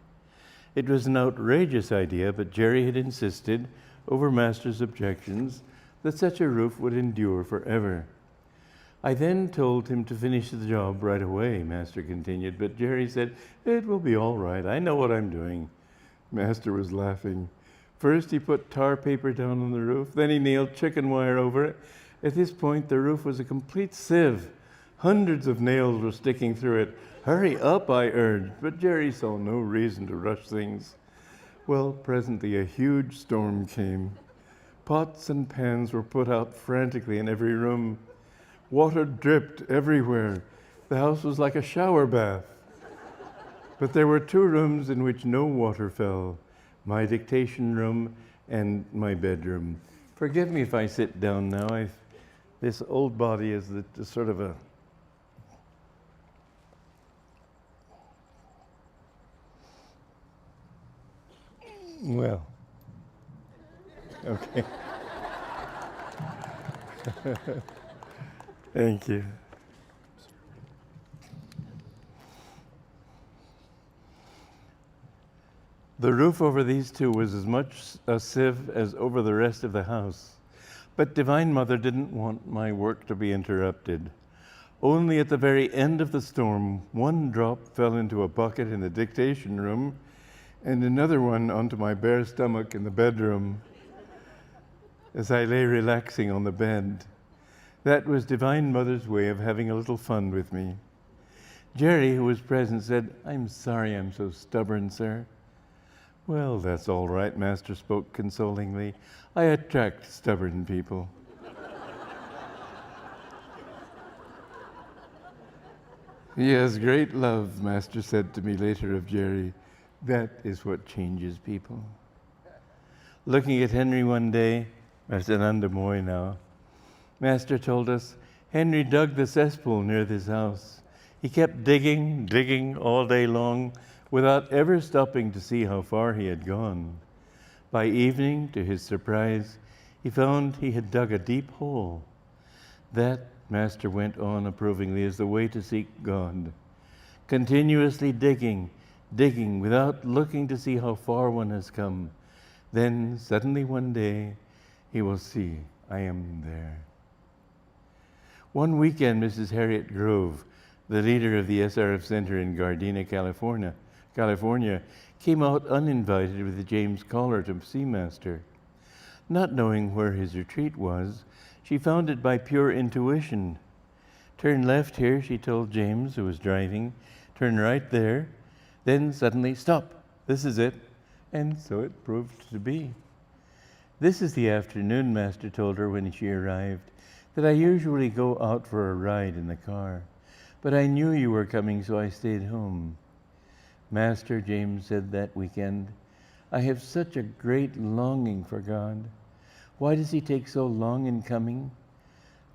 S1: It was an outrageous idea, but Jerry had insisted, over Master's objections, that such a roof would endure forever. I then told him to finish the job right away, Master continued, but Jerry said, "It will be all right. I know what I'm doing." Master was laughing. First he put tar paper down on the roof, then he nailed chicken wire over it. At this point, the roof was a complete sieve. Hundreds of nails were sticking through it. "Hurry up," I urged, but Jerry saw no reason to rush things. Well, presently a huge storm came. Pots and pans were put out frantically in every room. Water dripped everywhere. The house was like a shower bath. But there were two rooms in which no water fell, my dictation room and my bedroom. Forgive me if I sit down now. This old body is sort of a... Well, okay. Thank you. The roof over these two was as much a sieve as over the rest of the house. But Divine Mother didn't want my work to be interrupted. Only at the very end of the storm, one drop fell into a bucket in the dictation room and another one onto my bare stomach in the bedroom as I lay relaxing on the bed. That was Divine Mother's way of having a little fun with me. Jerry, who was present, said, "I'm sorry I'm so stubborn, sir." "Well, that's all right," Master spoke consolingly. "I attract stubborn people." "He has great love," Master said to me later of Jerry. That is what changes people. Looking at Henry one day, that's an Andamoy now, Master told us, Henry dug the cesspool near this house. He kept digging all day long without ever stopping to see how far he had gone. By evening, to his surprise, he found he had dug a deep hole. That, Master went on approvingly, is the way to seek God. Continuously digging without looking to see how far one has come. Then, suddenly one day, he will see, I am there. One weekend, Mrs. Harriet Grove, the leader of the SRF Center in Gardena, California, came out uninvited with James Collar to see Master. Not knowing where his retreat was, she found it by pure intuition. "Turn left here," she told James, who was driving. "Turn right there." Then suddenly, "Stop, this is it." And so it proved to be. "This is the afternoon," Master told her when she arrived, "that I usually go out for a ride in the car. But I knew you were coming, so I stayed home." "Master," James said that weekend, "I have such a great longing for God. Why does he take so long in coming?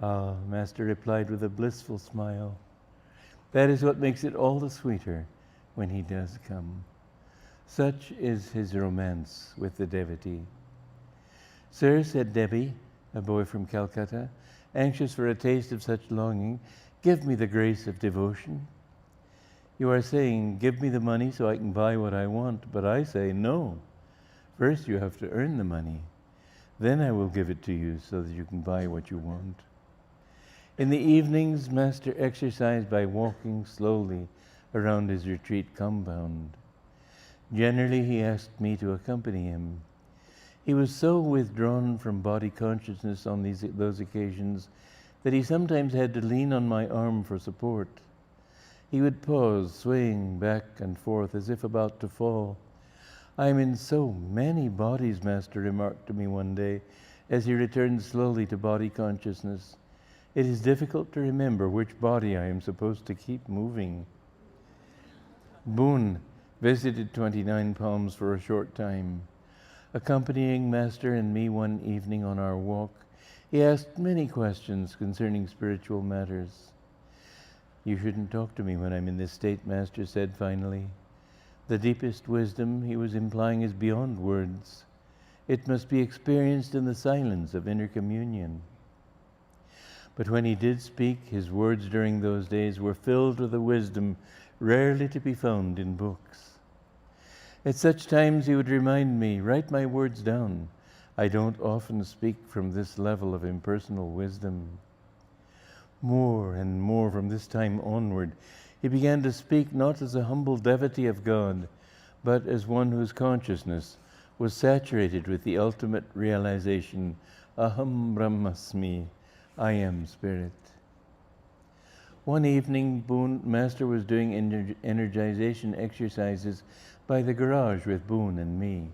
S1: Ah, Master replied with a blissful smile. That is what makes it all the sweeter when he does come. Such is his romance with the devotee. Sir, said Debbie, a boy from Calcutta, anxious for a taste of such longing, give me the grace of devotion. You are saying, give me the money so I can buy what I want, but I say, no. First you have to earn the money. Then I will give it to you so that you can buy what you want. In the evenings, Master exercised by walking slowly around his retreat compound. Generally, he asked me to accompany him. He was so withdrawn from body consciousness on those occasions that he sometimes had to lean on my arm for support. He would pause, swaying back and forth as if about to fall. I am in so many bodies, Master remarked to me one day as he returned slowly to body consciousness. It is difficult to remember which body I am supposed to keep moving. Boone visited 29 Palms for a short time. Accompanying Master and me one evening on our walk, he asked many questions concerning spiritual matters. You shouldn't talk to me when I'm in this state, Master said finally. The deepest wisdom, he was implying, is beyond words. It must be experienced in the silence of inner communion. But when he did speak, his words during those days were filled with a wisdom rarely to be found in books. At such times he would remind me, write my words down. I don't often speak from this level of impersonal wisdom. More and more from this time onward, he began to speak not as a humble devotee of God, but as one whose consciousness was saturated with the ultimate realization, Aham Brahmasmi, I am Spirit. One evening, Master was doing energization exercises by the garage with Boone and me.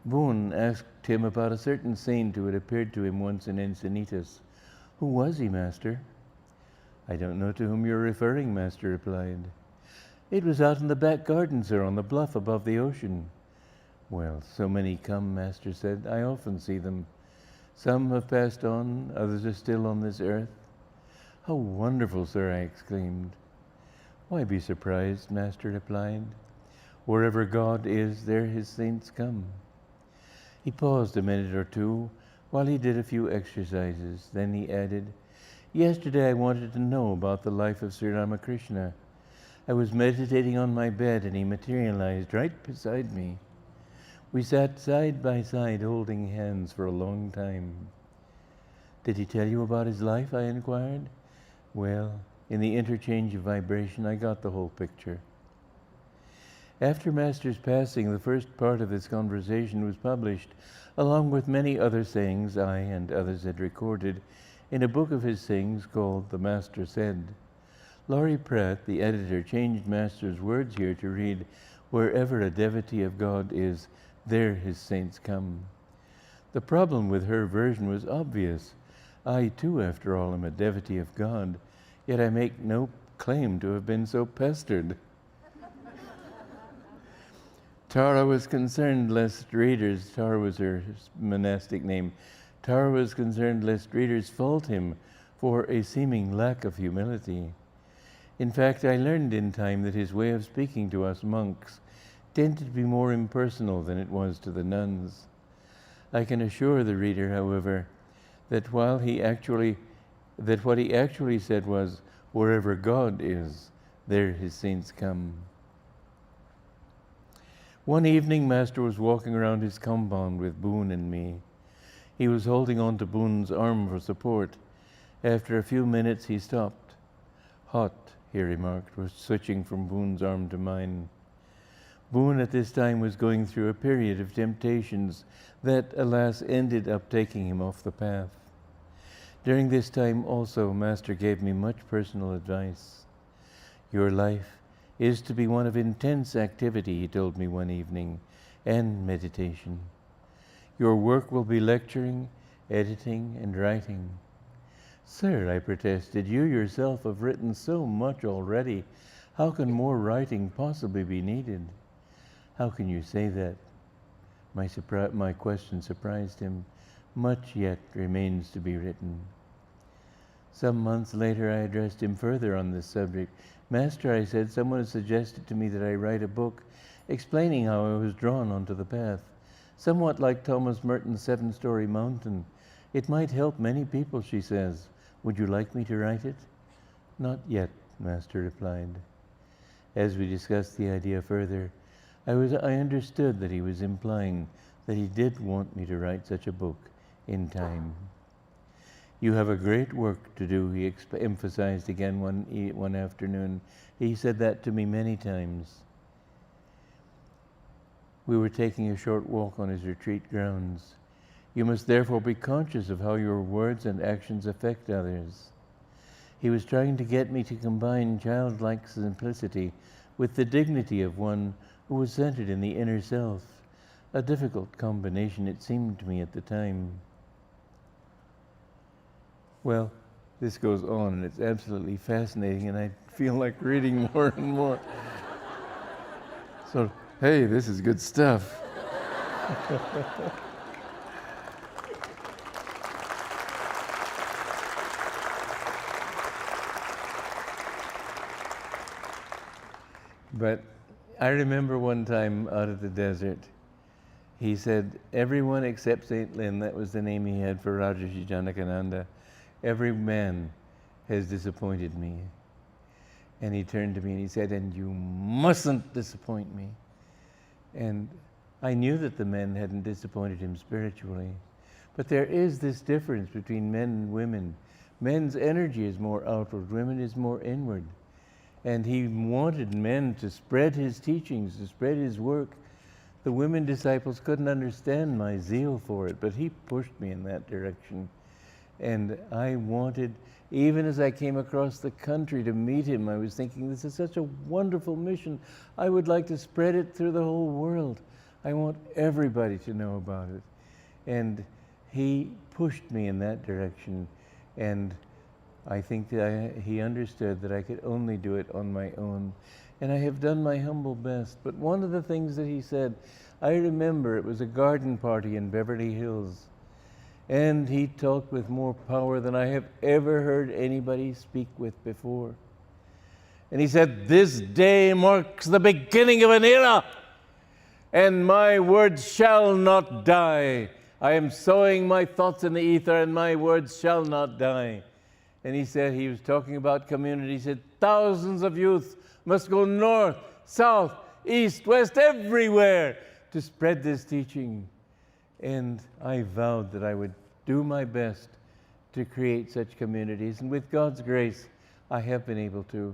S1: Boone asked him about a certain saint who had appeared to him once in Encinitas. Who was he, Master? I don't know to whom you're referring, Master replied. It was out in the back garden, sir, on the bluff above the ocean. Well, so many come, Master said. I often see them. Some have passed on, others are still on this earth. How wonderful, sir, I exclaimed. Why be surprised, Master replied. Wherever God is, there his saints come. He paused a minute or two while he did a few exercises. Then he added, Yesterday I wanted to know about the life of Sri Ramakrishna. I was meditating on my bed and he materialized right beside me. We sat side by side holding hands for a long time. Did he tell you about his life? I inquired. Well, in the interchange of vibration, I got the whole picture. After Master's passing, the first part of this conversation was published, along with many other sayings I and others had recorded, in a book of his sayings called The Master Said. Laurie Pratt, the editor, changed Master's words here to read, Wherever a devotee of God is, there his saints come. The problem with her version was obvious. I too, after all, am a devotee of God, yet I make no claim to have been so pestered. Tara was concerned lest readers, Tara was her monastic name, Tara was concerned lest readers fault him for a seeming lack of humility. In fact, I learned in time that his way of speaking to us monks tended to be more impersonal than it was to the nuns. I can assure the reader, however, that what he actually said was, wherever God is, there his saints come. One evening, Master was walking around his compound with Boone and me. He was holding on to Boone's arm for support. After a few minutes, he stopped. Hot, he remarked, was switching from Boone's arm to mine. Boone at this time was going through a period of temptations that, alas, ended up taking him off the path. During this time also, Master gave me much personal advice. Your life is to be one of intense activity, he told me one evening, and meditation. Your work will be lecturing, editing, and writing. Sir, I protested, you yourself have written so much already. How can more writing possibly be needed? How can you say that? My question surprised him. Much yet remains to be written. Some months later, I addressed him further on this subject. Master, I said, someone has suggested to me that I write a book explaining how I was drawn onto the path. Somewhat like Thomas Merton's 7-Story Mountain. It might help many people, she says. Would you like me to write it? Not yet, Master replied. As we discussed the idea further, I understood that he was implying that he did want me to write such a book in time. You have a great work to do, he emphasized again one afternoon. He said that to me many times. We were taking a short walk on his retreat grounds. You must therefore be conscious of how your words and actions affect others. He was trying to get me to combine childlike simplicity with the dignity of one who was centered in the inner self. A difficult combination, it seemed to me at the time. Well, this goes on, and it's absolutely fascinating, and I feel like reading more and more. So, hey, this is good stuff. But I remember one time out of the desert, he said, everyone except Saint Lin, that was the name he had for Rajarshi Janakananda, every man has disappointed me. And he turned to me and he said, and you mustn't disappoint me. And I knew that the men hadn't disappointed him spiritually. But there is this difference between men and women. Men's energy is more outward, women is more inward. And he wanted men to spread his teachings, to spread his work. The women disciples couldn't understand my zeal for it, but he pushed me in that direction. And I wanted, even as I came across the country to meet him, I was thinking, this is such a wonderful mission. I would like to spread it through the whole world. I want everybody to know about it. And he pushed me in that direction. And I think that he understood that I could only do it on my own. And I have done my humble best. But one of the things that he said, I remember it was a garden party in Beverly Hills. And he talked with more power than I have ever heard anybody speak with before. And he said, this day marks the beginning of an era, and my words shall not die. I am sowing my thoughts in the ether, and my words shall not die. And he said, he was talking about community. He said, thousands of youth must go north, south, east, west, everywhere to spread this teaching. And I vowed that I would do my best to create such communities. And with God's grace, I have been able to.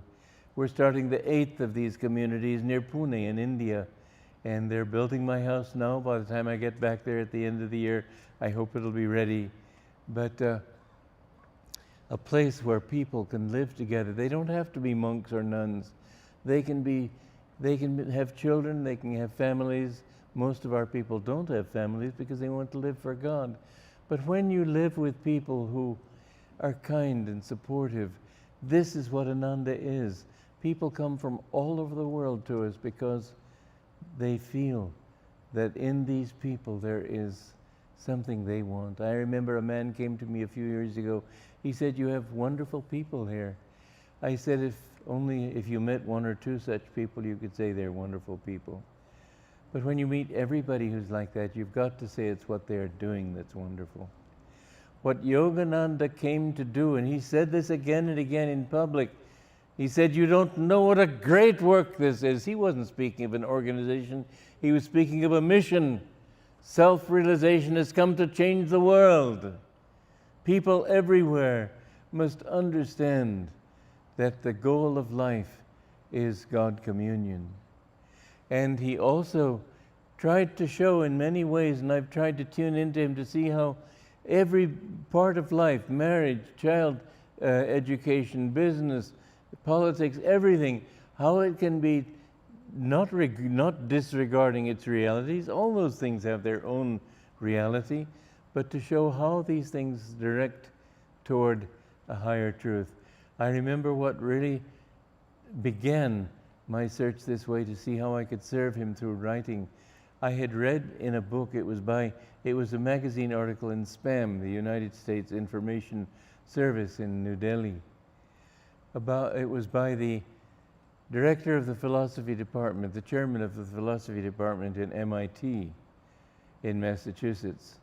S1: We're starting the 8th of these communities near Pune in India. And they're building my house now. By the time I get back there at the end of the year, I hope it'll be ready. But a place where people can live together. They don't have to be monks or nuns. They can have children, they can have families. Most of our people don't have families because they want to live for God. But when you live with people who are kind and supportive, this is what Ananda is. People come from all over the world to us because they feel that in these people there is something they want. I remember a man came to me a few years ago. He said, you have wonderful people here. I said, if you met one or two such people, you could say they're wonderful people. But when you meet everybody who's like that, you've got to say it's what they're doing that's wonderful. What Yogananda came to do, and he said this again and again in public, he said, you don't know what a great work this is. He wasn't speaking of an organization, he was speaking of a mission. Self-realization has come to change the world. People everywhere must understand that the goal of life is God communion. And he also tried to show in many ways, and I've tried to tune into him to see how every part of life, marriage, child education, business, politics, everything, how it can be not disregarding its realities. All those things have their own reality, but to show how these things direct toward a higher truth. I remember what really began my search this way to see how I could serve him through writing. I had read in a book, it was a magazine article in SPAM, the United States Information Service in New Delhi. It was by the director of the philosophy department, the chairman of the philosophy department in MIT in Massachusetts.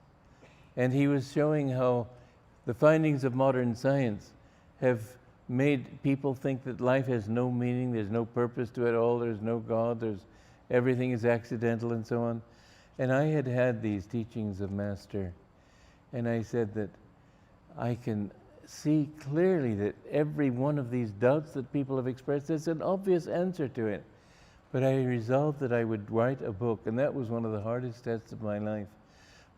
S1: And he was showing how the findings of modern science have made people think that life has no meaning, there's no purpose to it all, there's no God, everything is accidental and so on. And I had had these teachings of Master, and I said that I can see clearly that every one of these doubts that people have expressed, there's an obvious answer to it. But I resolved that I would write a book, and that was one of the hardest tests of my life,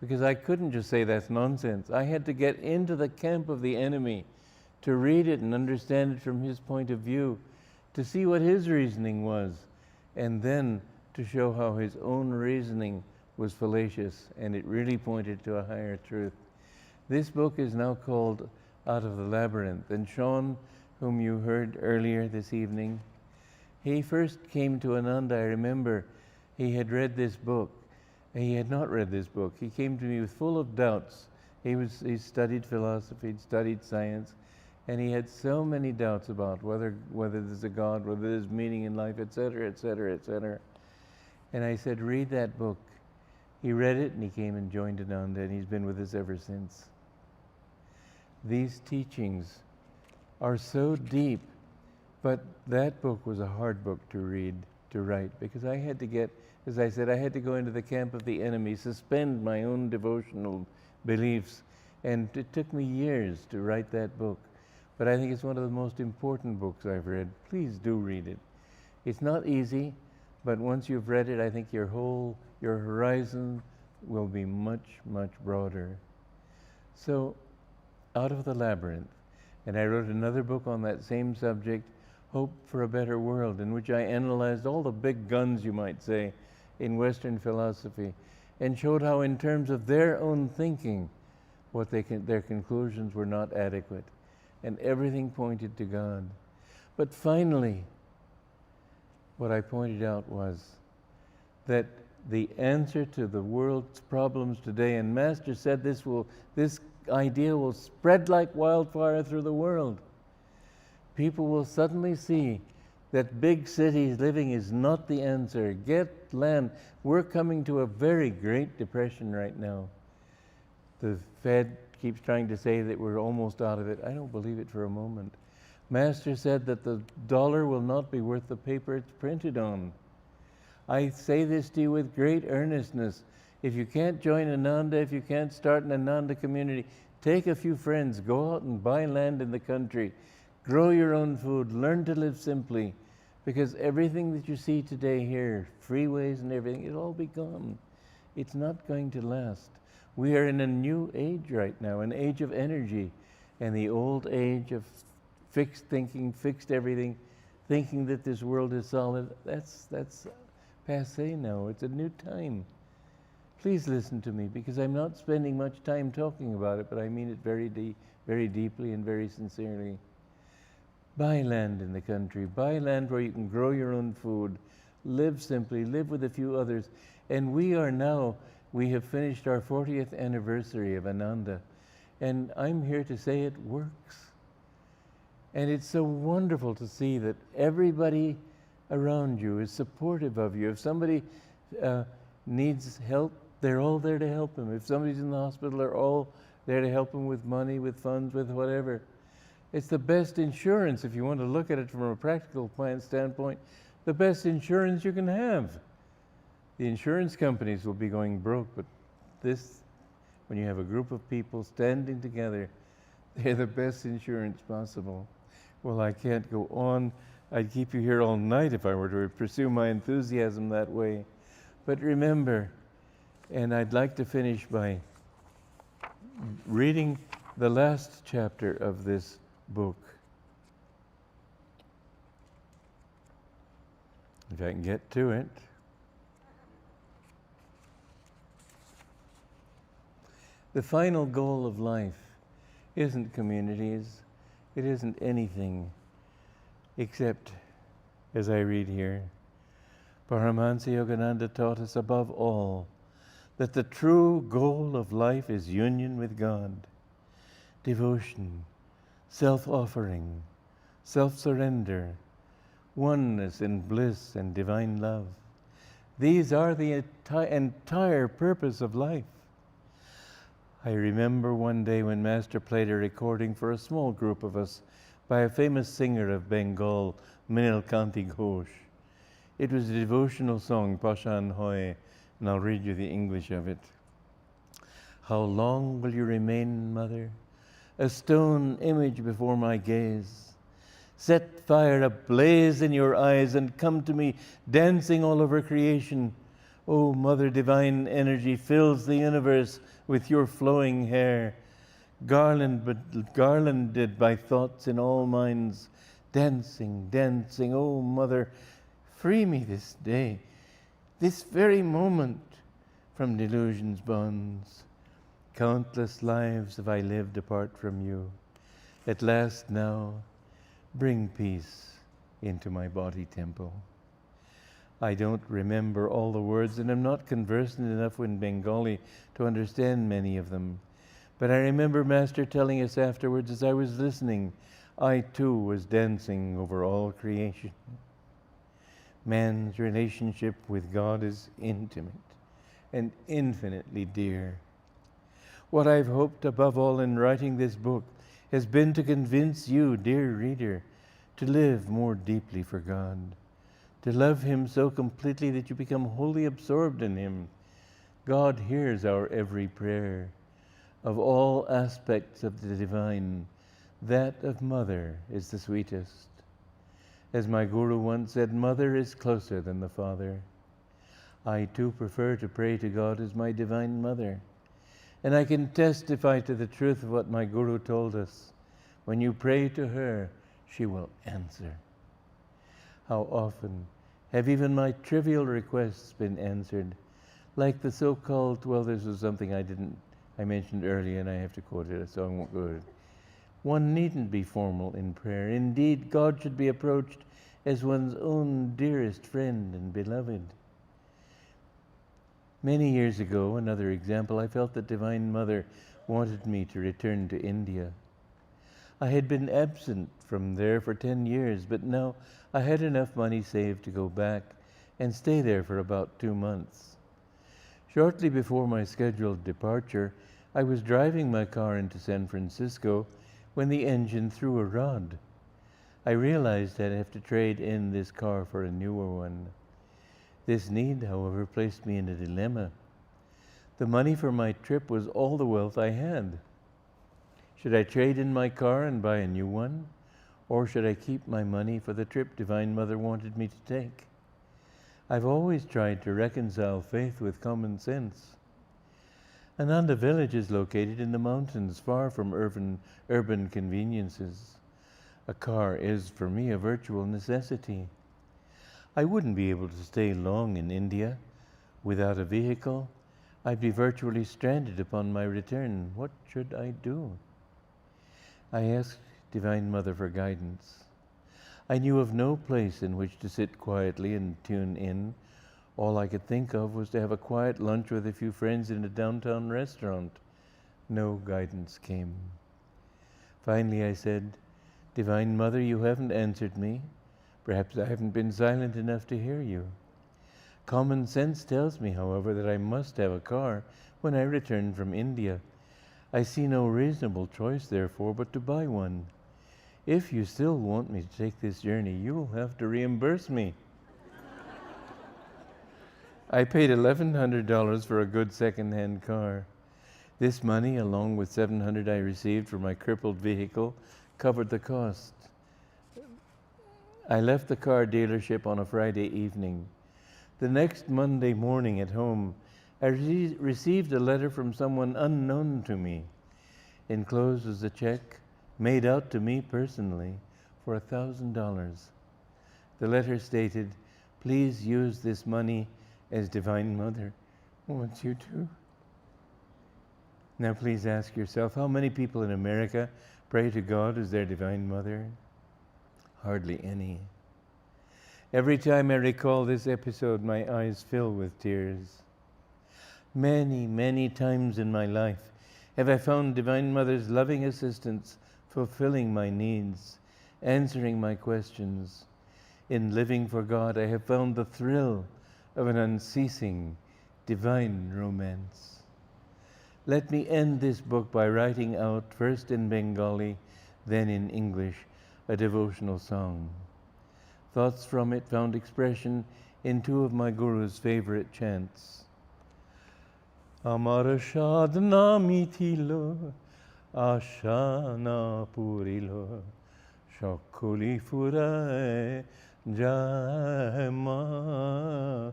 S1: because I couldn't just say that's nonsense. I had to get into the camp of the enemy, to read it and understand it from his point of view, to see what his reasoning was, and then to show how his own reasoning was fallacious, and it really pointed to a higher truth. This book is now called Out of the Labyrinth, and Sean, whom you heard earlier this evening, he first came to Ananda. I remember he had read this book. He had not read this book. He came to me full of doubts. He studied philosophy, he'd studied science, and he had so many doubts about whether there's a God, whether there's meaning in life, etc., etc., etc. And I said, read that book. He read it and he came and joined Ananda, and he's been with us ever since. These teachings are so deep, but that book was a hard book to read, to write, because I had to get, as I said, I had to go into the camp of the enemy, suspend my own devotional beliefs, and it took me years to write that book. But I think it's one of the most important books I've read. Please do read it. It's not easy, but once you've read it, I think your horizon will be much, much broader. So, Out of the Labyrinth. And I wrote another book on that same subject, Hope for a Better World, in which I analyzed all the big guns, you might say, in Western philosophy, and showed how in terms of their own thinking, their conclusions were not adequate, and everything pointed to God. But finally, what I pointed out was that the answer to the world's problems today, and Master said this idea will spread like wildfire through the world. People will suddenly see that big cities living is not the answer. Get land. We're coming to a very great depression right now. The Fed keeps trying to say that we're almost out of it. I don't believe it for a moment. Master said that the dollar will not be worth the paper it's printed on. I say this to you with great earnestness. If you can't join Ananda, if you can't start an Ananda community, take a few friends, go out and buy land in the country, grow your own food, learn to live simply, because everything that you see today here, freeways and everything, it'll all be gone. It's not going to last. We are in a new age right now, an age of energy, and the old age of fixed thinking, fixed everything, thinking that this world is solid, that's passé now. It's a new time. Please listen to me, because I'm not spending much time talking about it, but I mean it very deeply and very sincerely. Buy land in the country. Buy land where you can grow your own food. Live simply. Live with a few others. And we have finished our 40th anniversary of Ananda. And I'm here to say it works. And it's so wonderful to see that everybody around you is supportive of you. If somebody needs help, they're all there to help them. If somebody's in the hospital, they're all there to help them with money, with funds, with whatever. It's the best insurance, if you want to look at it from a practical standpoint, the best insurance you can have. The insurance companies will be going broke, but this, when you have a group of people standing together, they're the best insurance possible. Well, I can't go on. I'd keep you here all night if I were to pursue my enthusiasm that way. But remember, and I'd like to finish by reading the last chapter of this book. If I can get to it. The final goal of life isn't communities. It isn't anything except, as I read here, Paramhansa Yogananda taught us above all that the true goal of life is union with God, devotion, self-offering, self-surrender, oneness in bliss and divine love. These are the entire purpose of life. I remember one day when Master played a recording for a small group of us by a famous singer of Bengal, Kanti Ghosh. It was a devotional song, Pashan Hoy, and I'll read you the English of it. How long will you remain, Mother? A stone image before my gaze. Set fire ablaze in your eyes and come to me dancing all over creation. O Mother, divine energy fills the universe with your flowing hair, garlanded by thoughts in all minds, dancing, dancing. O Mother, free me this day, this very moment, from delusion's bonds. Countless lives have I lived apart from you. At last now, bring peace into my body temple. I don't remember all the words, and I'm not conversant enough in Bengali to understand many of them. But I remember Master telling us afterwards, as I was listening, I too was dancing over all creation. Man's relationship with God is intimate and infinitely dear. What I've hoped above all in writing this book has been to convince you, dear reader, to live more deeply for God, to love Him so completely that you become wholly absorbed in Him. God hears our every prayer. Of all aspects of the divine, that of Mother is the sweetest. As my Guru once said, Mother is closer than the Father. I too prefer to pray to God as my Divine Mother. And I can testify to the truth of what my Guru told us. When you pray to her, she will answer. How often have even my trivial requests been answered? Like the so-called, well, this was something I mentioned earlier and I have to quote it, so I won't go to it. One needn't be formal in prayer. Indeed, God should be approached as one's own dearest friend and beloved. Many years ago, another example, I felt that Divine Mother wanted me to return to India. I had been absent from there for 10 years, but now I had enough money saved to go back and stay there for about 2 months. Shortly before my scheduled departure, I was driving my car into San Francisco when the engine threw a rod. I realized I'd have to trade in this car for a newer one. This need, however, placed me in a dilemma. The money for my trip was all the wealth I had. Should I trade in my car and buy a new one? Or should I keep my money for the trip Divine Mother wanted me to take? I've always tried to reconcile faith with common sense. Ananda village is located in the mountains, far from urban conveniences. A car is, for me, a virtual necessity. I wouldn't be able to stay long in India. Without a vehicle, I'd be virtually stranded upon my return. What should I do? I asked Divine Mother for guidance. I knew of no place in which to sit quietly and tune in. All I could think of was to have a quiet lunch with a few friends in a downtown restaurant. No guidance came. Finally I said, Divine Mother, you haven't answered me. Perhaps I haven't been silent enough to hear you. Common sense tells me, however, that I must have a car when I return from India. I see no reasonable choice, therefore, but to buy one. If you still want me to take this journey, you will have to reimburse me. I paid $1,100 for a good second-hand car. This money, along with $700 I received for my crippled vehicle, covered the cost. I left the car dealership on a Friday evening. The next Monday morning at home, I received a letter from someone unknown to me. Enclosed was a check made out to me personally for $1,000. The letter stated, please use this money as Divine Mother wants you to. Now please ask yourself, how many people in America pray to God as their Divine Mother? Hardly any. Every time I recall this episode, my eyes fill with tears. Many, many times in my life have I found Divine Mother's loving assistance fulfilling my needs, answering my questions. In living for God, I have found the thrill of an unceasing divine romance. Let me end this book by writing out, first in Bengali, then in English, a devotional song. Thoughts from it found expression in two of my Guru's favorite chants. Amar sadhana mithilo, asha na purilo, shokuli furai jai ma.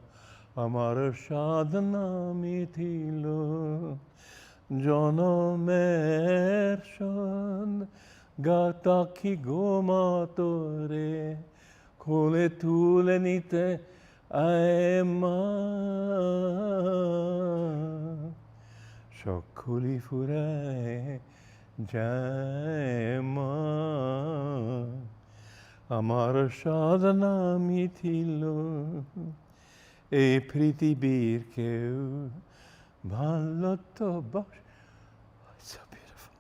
S1: Amar sadhana mithilo, jonomer shon gataki goma tore, kole tule nite aema. Shokuli furai jai ma. Amar sadhana mithilo, e pritibir keu bhalo to bash. It's so beautiful.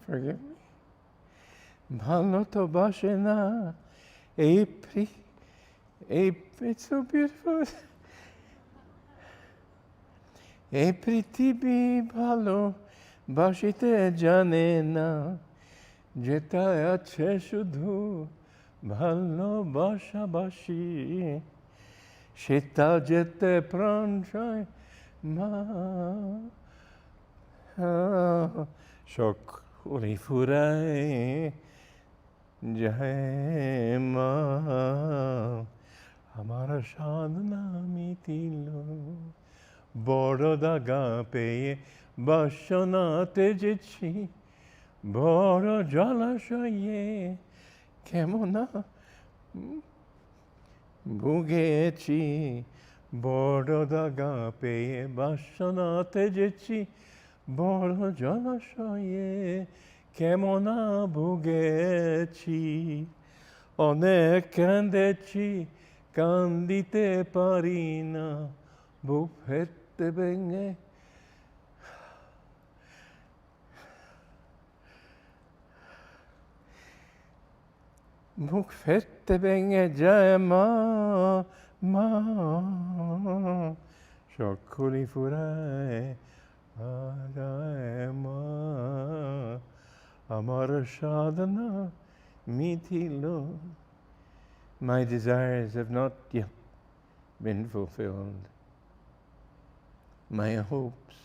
S1: Forgive me. Bhalo to bashe na, it's so beautiful. E pritibir bhalo bashite jane na, যেটা আছে শুধু ভালোবাসাবাসি, সেটা যেতে প্রাণ চায় মা। সকলে ফুরায় যায় মা। আমার সাধনা মিটিল, বড় দাগা পেয়ে বাসনা তেজেছি, বড় জলাশয়ে কেমন ভুগেছি, বড় দাগা পেয়ে বাসনা তেজেছি, বড় জলাশয়ে কেমন ভুগেছি। অনেক কেঁদেছি, কান্দিতে পারি না, বুক ফেটে ভেঙে বুক ফেটে ভেঙে যায় মা, মা। সকলি ফুরায় যায় মা। আমার সাধনা Mithil. My desires have not yet been fulfilled. My hopes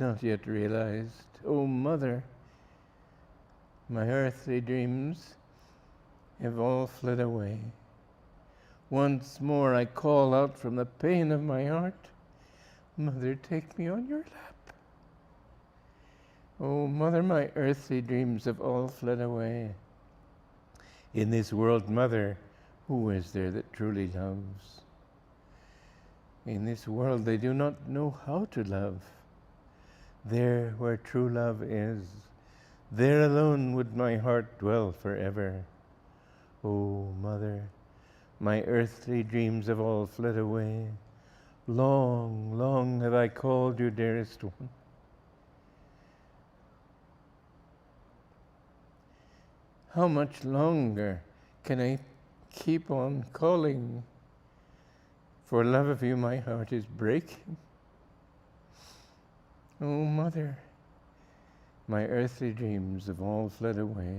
S1: not yet realized. Oh, Mother, my earthly dreams have all fled away. Once more I call out from the pain of my heart, Mother, take me on your lap. Oh, Mother, my earthly dreams have all fled away. In this world, Mother, who is there that truly loves? In this world, they do not know how to love. There where true love is, there alone would my heart dwell forever. Oh, Mother, my earthly dreams have all fled away. Long, long have I called you, dearest one. How much longer can I keep on calling? For love of you, my heart is breaking. Oh, Mother, my earthly dreams have all fled away,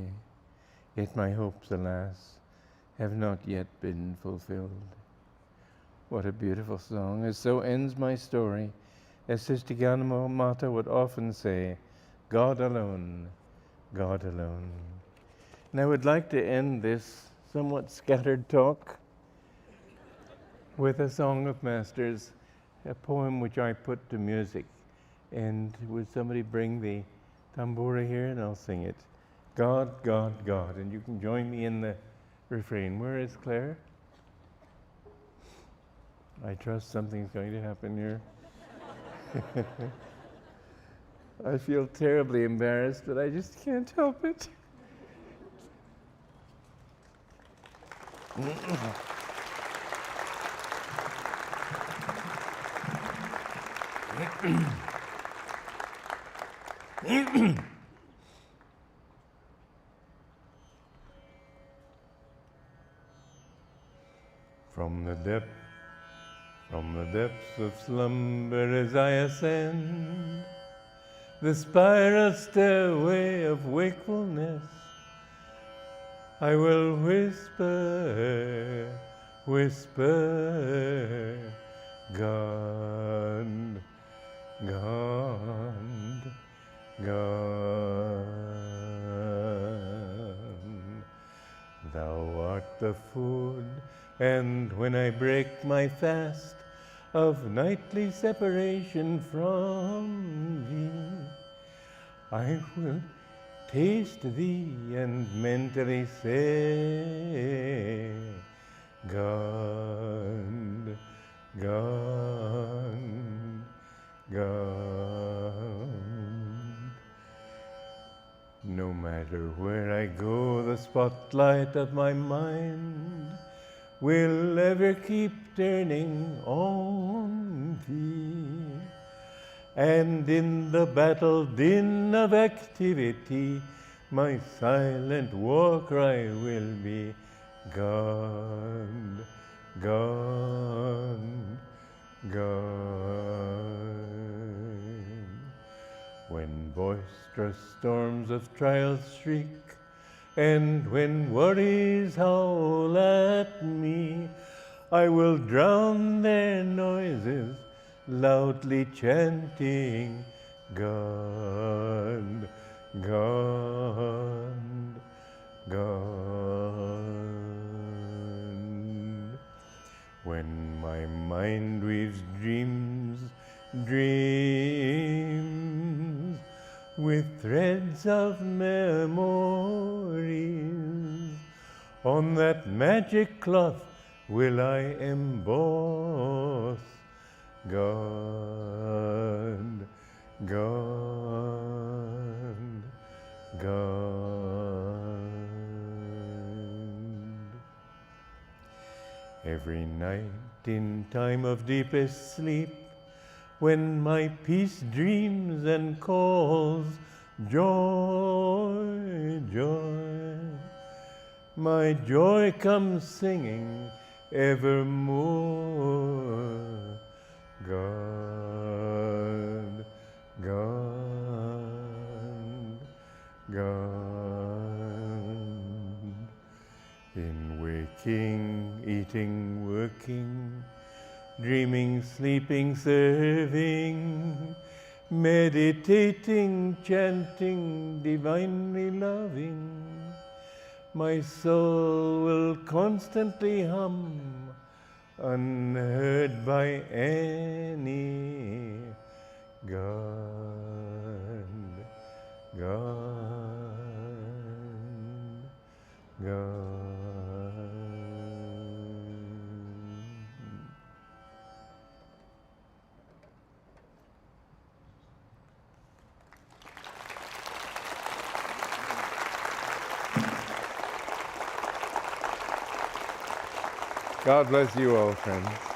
S1: yet my hopes, alas, have not yet been fulfilled. What a beautiful song. And so ends my story. As Sister Gyanama Mata would often say, God alone, God alone. And I would like to end this somewhat scattered talk with a song of Master's, a poem which I put to music. And would somebody bring the tambura here and I'll sing it. God, God, God. And you can join me in the refrain. Where is Claire? I trust something's going to happen here. I feel terribly embarrassed, but I just can't help it. From the depths of slumber as I ascend the spiral stairway of wakefulness, I will whisper, whisper, God, God, God. Thou art the food, and when I break my fast of nightly separation from thee, I will taste thee and mentally say, God, God, God. No matter where I go, the spotlight of my mind will ever keep turning on thee. And in the battle din of activity, my silent war cry will be, God, God, God. When boisterous storms of trials shriek, and when worries howl at me, I will drown their noises, loudly chanting, God, God, God. When my mind weaves dreams, dreams, with threads of memories, on that magic cloth will I emboss, God, God, God. Every night in time of deepest sleep, when my peace dreams and calls joy, joy, my joy comes singing evermore, God, God, God. In waking, eating, working, dreaming, sleeping, serving, meditating, chanting, divinely loving, my soul will constantly hum, unheard by any, God, God, God. God bless you all, friends.